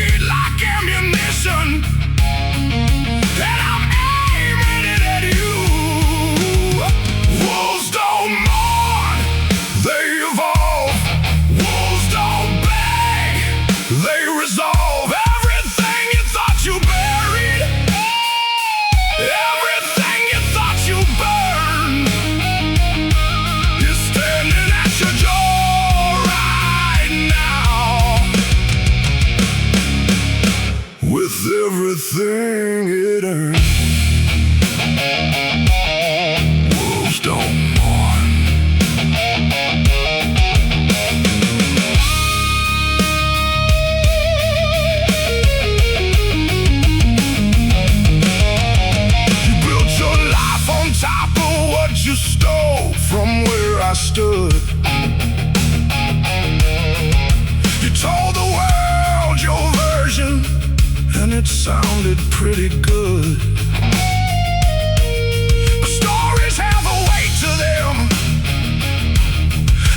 everything it earned. Wolves don't mourn. You built your life on top of what you stole from where I stood. You told the world your version, and it sounded pretty good. But stories have a weight to them.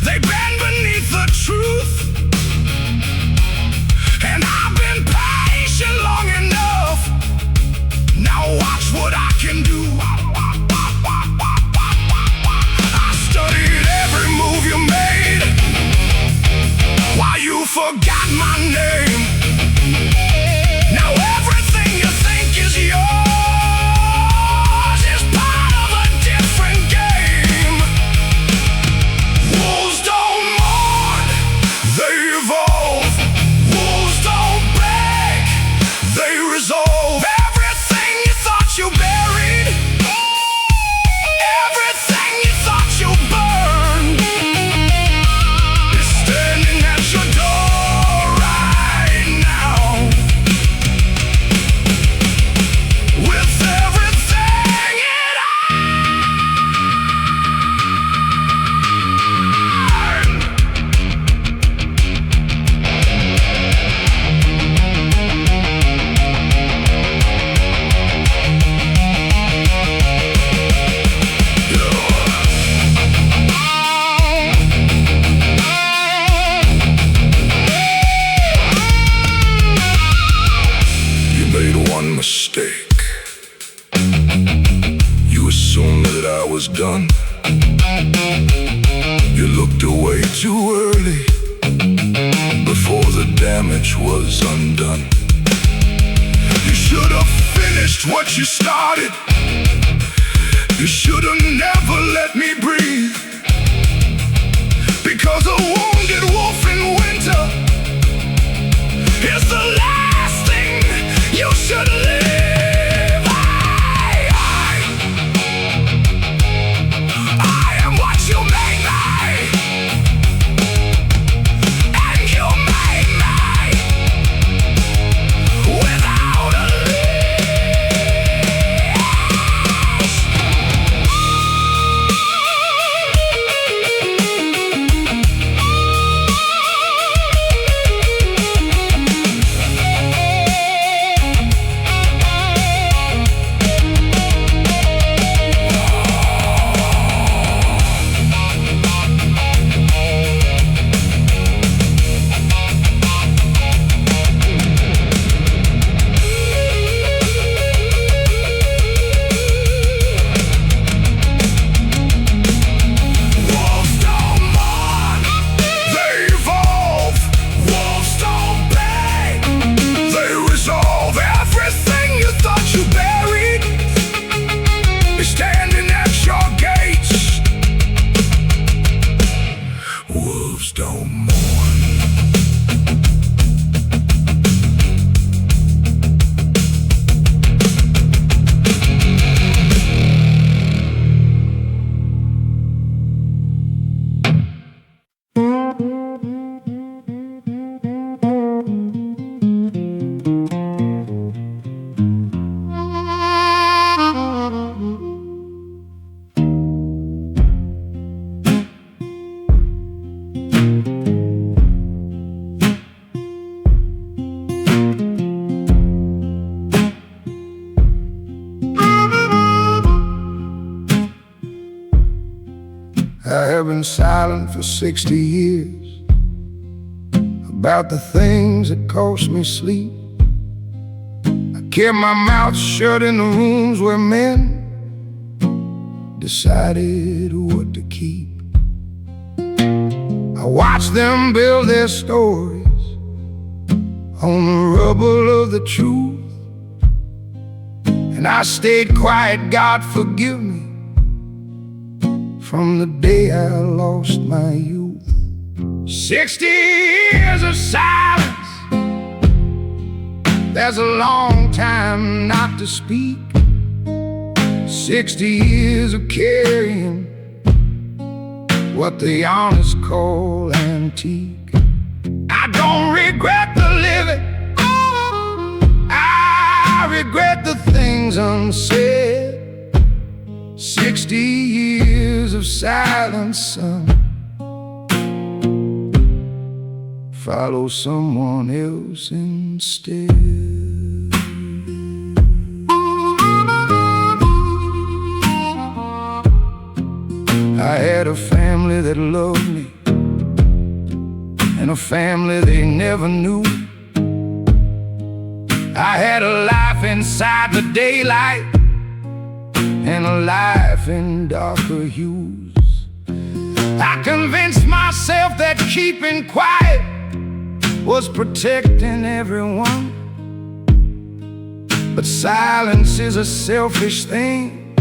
They bend beneath the truth. And I've been patient long enough. Now watch what I can do. I studied every move you made while you forgot my name. Now everything you think is yours is part of a different game. Wolves don't mourn, they evolve. Wolves don't break, they resolve. Everything you thought you buried, everything you thought you burned, is standing at your door right now. With everything it earned. You made one mistake. You assumed that I was done. You looked away too early, before the damage was undone. You should have finished what you started. You should have never let me breathe. Because a wounded wolf in winter is the last thing you should leave. I am what you made me, and you made me without a leash. Wolves don't mourn, they evolve. Wolves don't beg, they resolve. Everything you thought you buried is standing at your gates. Wolves don't mourn. I have been silent for 60 years about the things that cost me sleep. I kept my mouth shut in the rooms where men decided what to keep. I watched them build their stories on the rubble of the truth, and I stayed quiet, God forgive me, from the day I lost my youth. 60 years of silence There's a long time not to speak. 60 years of carrying what the honest call antique. I don't regret the living, I regret the things unsaid. 60 years of silence, son. Follow someone else instead. I had a family that loved me, and a family they never knew. I had a life inside the daylight, and a life in darker hues. I convinced myself that keeping quiet was protecting everyone. But silence is a selfish thing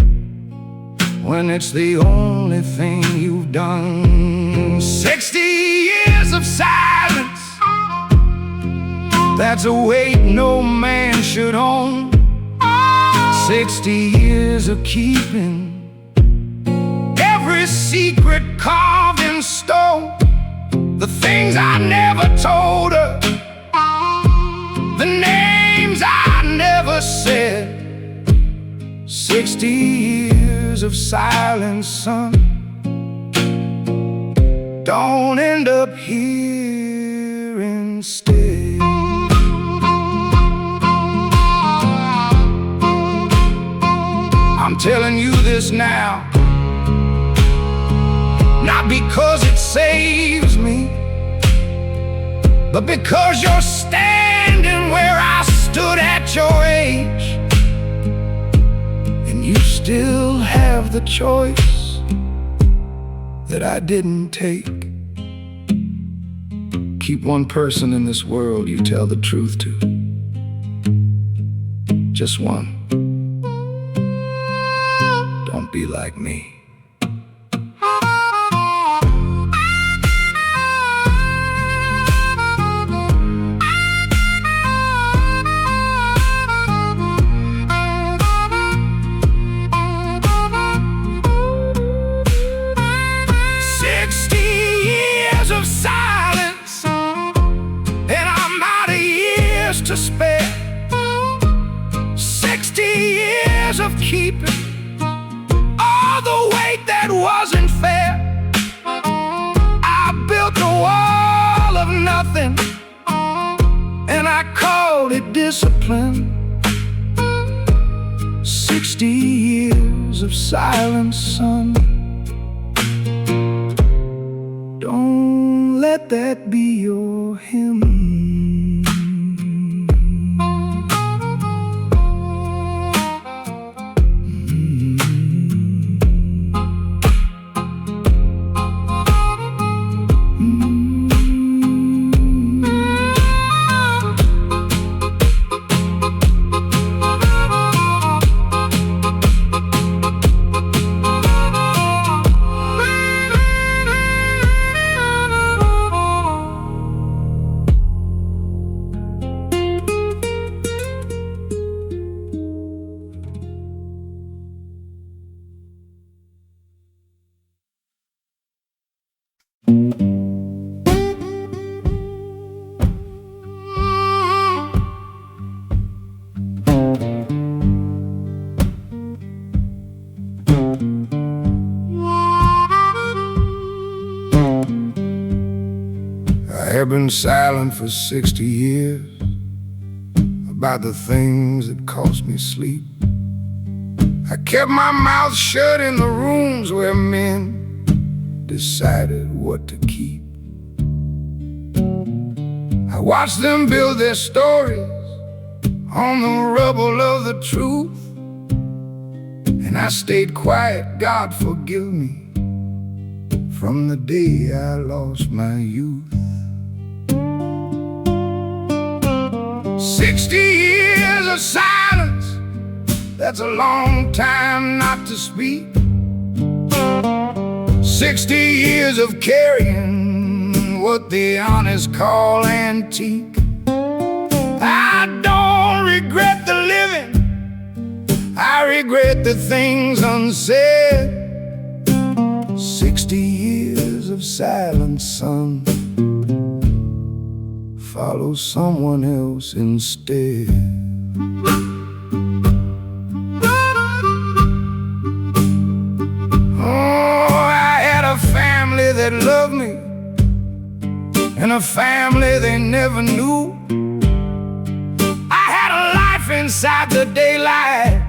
when it's the only thing you've done. 60 years of silence, that's a weight no man should own. 60 years of keeping every secret carved in stone. The things I never told her, the names I never said. 60 years of silence, son. Don't end up here instead. I'm telling you this now, not because it saves me, but because you're standing where I stood at your age. And you still have the choice that I didn't take. Keep one person in this world you tell the truth to. Just one. Don't be like me. Of silence, and I'm out of years to spare. 60 years of keeping all the weight that wasn't fair. I built a wall of nothing, and I called it discipline. 60 years of silence, son. Don't let that be your hymn. I have been silent for 60 years about the things that cost me sleep. I kept my mouth shut in the rooms where men decided what to keep. I watched them build their stories on the rubble of the truth, and I stayed quiet, God forgive me, from the day I lost my youth. 60 years of silence, that's a long time not to speak. 60 years of carrying what the honest call antique. I don't regret the things unsaid. 60 years of silence, son. Follow someone else instead. Oh, I had a family that loved me, and a family they never knew. I had a life inside the daylight,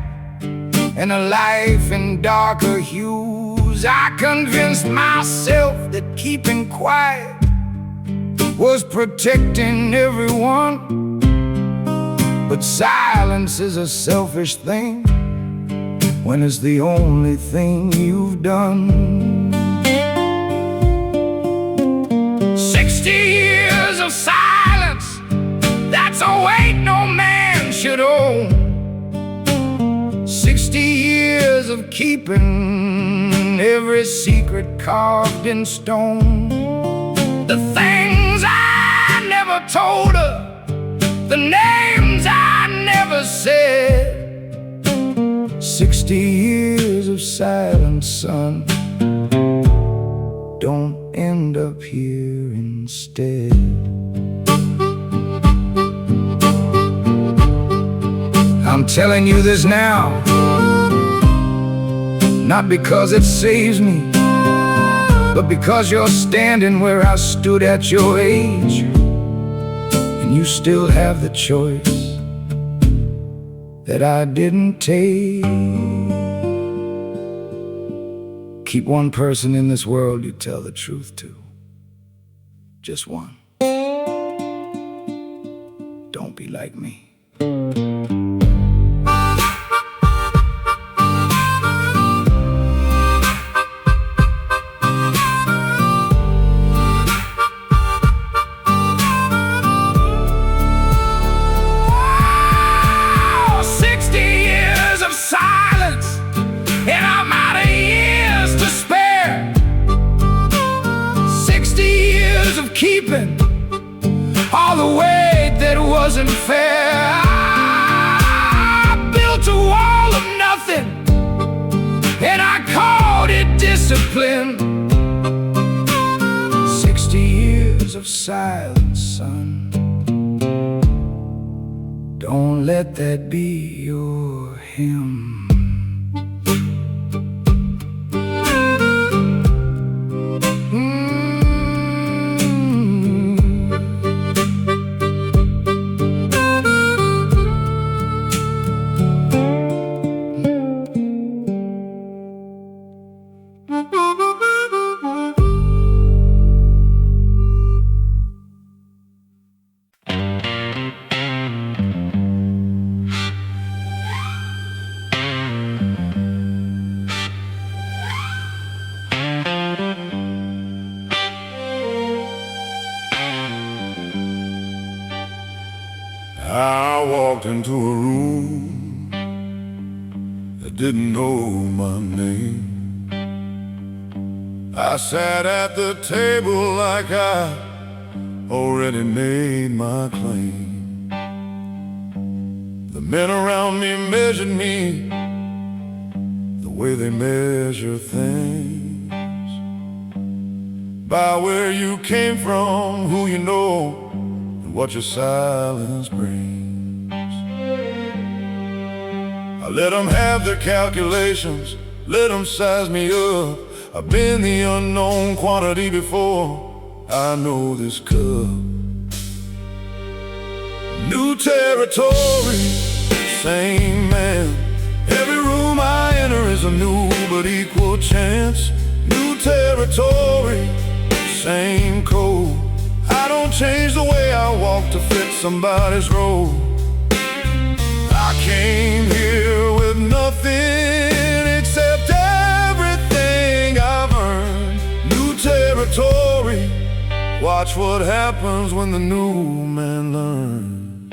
and a life in darker hues. I convinced myself that keeping quiet was protecting everyone. But silence is a selfish thing when it's the only thing you've done. 60 years of silence, that's a weight no man should own. 60 years of keeping every secret carved in stone. The things I never told her, the names I never said. 60 years of silence, son, don't end up here instead. I'm telling you this now, not because it saves me, but because you're standing where I stood at your age, and you still have the choice that I didn't take. Keep one person in this world you tell the truth to. Just one. Don't be like me. Keeping all the weight that wasn't fair. I built a wall of nothing, and I called it discipline. 60 years of silence, son. Don't let that be your hymn. I walked into a room that didn't know my name. I sat at the table like I already made my claim. The men around me measured me the way they measure things, by where you came from, who you know, what your silence brings. I let them have their calculations, let them size me up. I've been the unknown quantity before, I know this cup. New territory, same man. Every room I enter is a new but equal chance. New territory, same code. I don't change the way I walk to fit somebody's role. I came here with nothing except everything I've earned. New territory, watch what happens when the new man learns.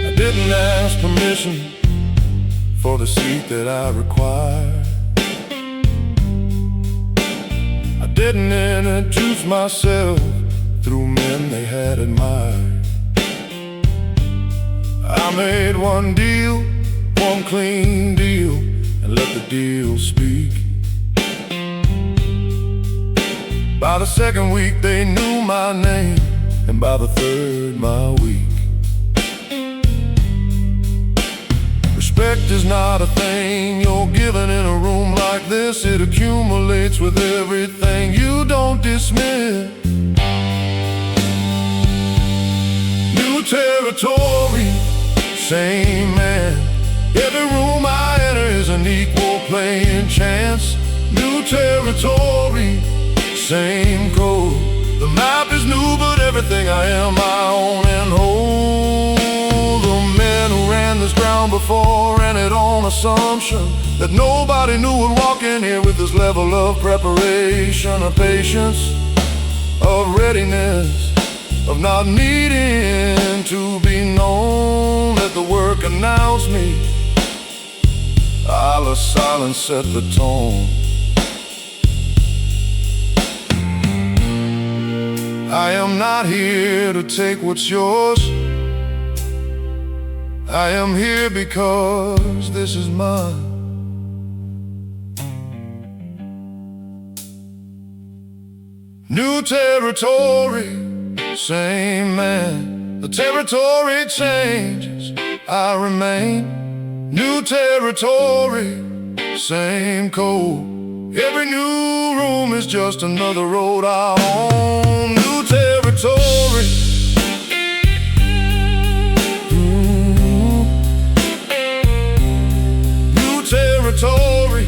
I didn't ask permission for the seat that I required. Didn't introduce myself through men they had admired. I made one deal clean deal and let the deal speak. By the second week they knew my name, and by the third my week. Respect is not a thing you're given in a room like this. It accumulates with everything you don't dismiss. New territory, same man. Every room I enter is an equal playing chance. New territory, same code. The map is new, but everything I am I own and hold. The men who ran this ground before ran it on assumption that nobody new would walk in here with this level of preparation, of patience, of readiness, of not needing to be known. Let the work announce me. I'll silence set the tone. I am not here to take what's yours. I am here because this is mine. New territory, same man. The territory changes, I remain. New territory, same code. Every new room is just another road I own. New territory. New territory.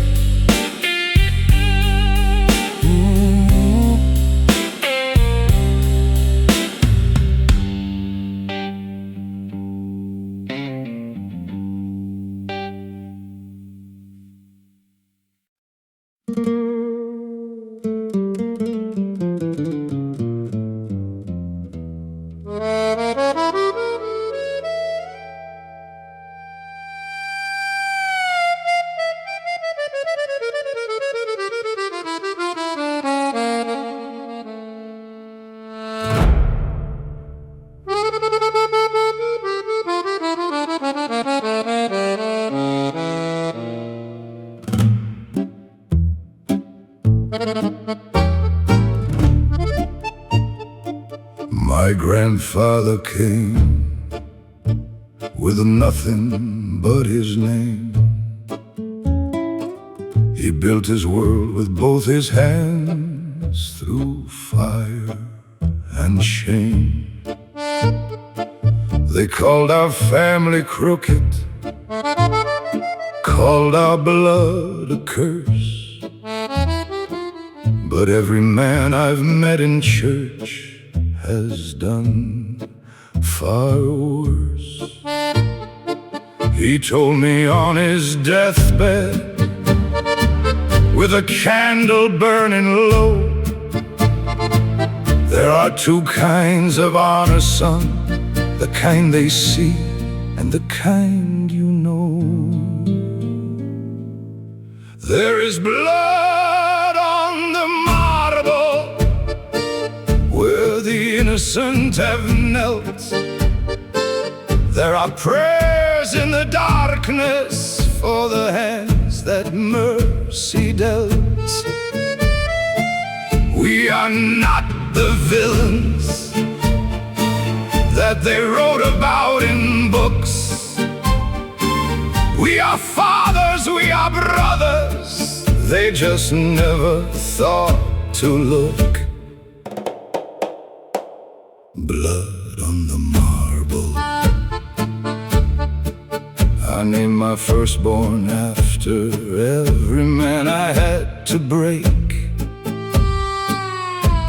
My grandfather came with nothing but his name. He built his world with both his hands through fire and shame. They called our family crooked, called our blood a curse. But every man I've met in church has done far worse. He told me on his deathbed, with a candle burning low, there are two kinds of honor, son, the kind they see and the kind you know. There is blood on the marble where the innocent have knelt. There are prayers in the darkness for the hands that mercy dealt. We are not the villains that they wrote about in books. We are fathers, we are brothers, they just never thought to look. Blood on the marble. I named my firstborn after every man I had to break.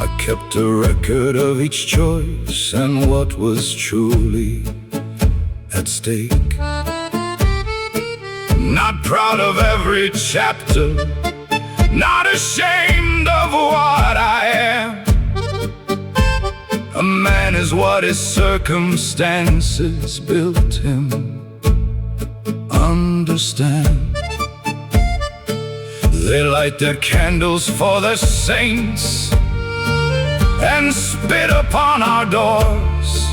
I kept a record of each choice and what was truly at stake. Not proud of every chapter, not ashamed of what I am. A man is what his circumstances built him. Understand? They light their candles for the saints and spit upon our doors.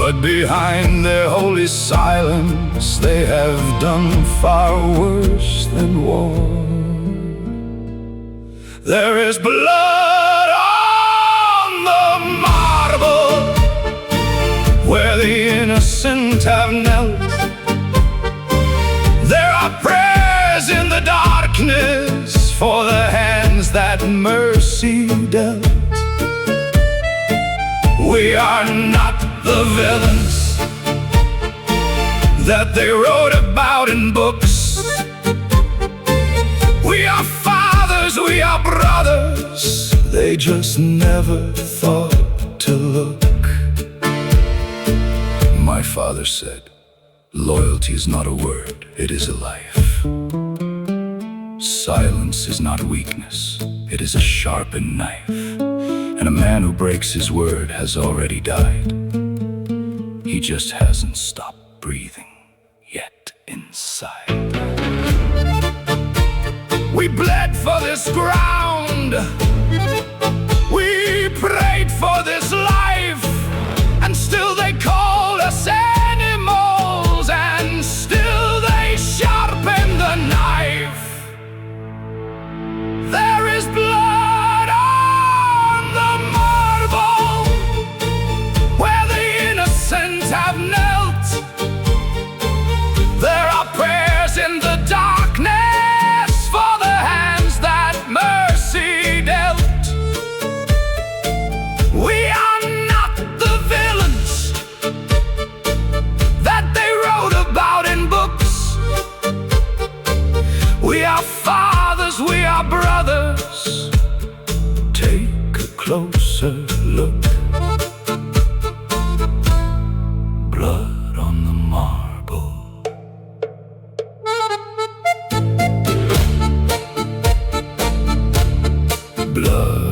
But behind their holy silence, they have done far worse than war. There is blood on the marble where the innocent have knelt. There are prayers in the darkness for the hands that mercy dealt. We are not the villains that they wrote about in books. We are fathers, we are brothers, they just never thought to look. My father said, loyalty is not a word, it is a life. Silence is not weakness, it is a sharpened knife. And a man who breaks his word has already died. He just hasn't stopped breathing yet inside. We bled for this ground, we prayed for this life, and still they call us animals, and still they sharpen the knife. There is blood on the marble where the innocent have knelt. There are prayers in the darkness for the hands that mercy dealt. We are not the villains that they wrote about in books. We are fathers, we are brothers. Take a closer look. Blood on the marble. Blood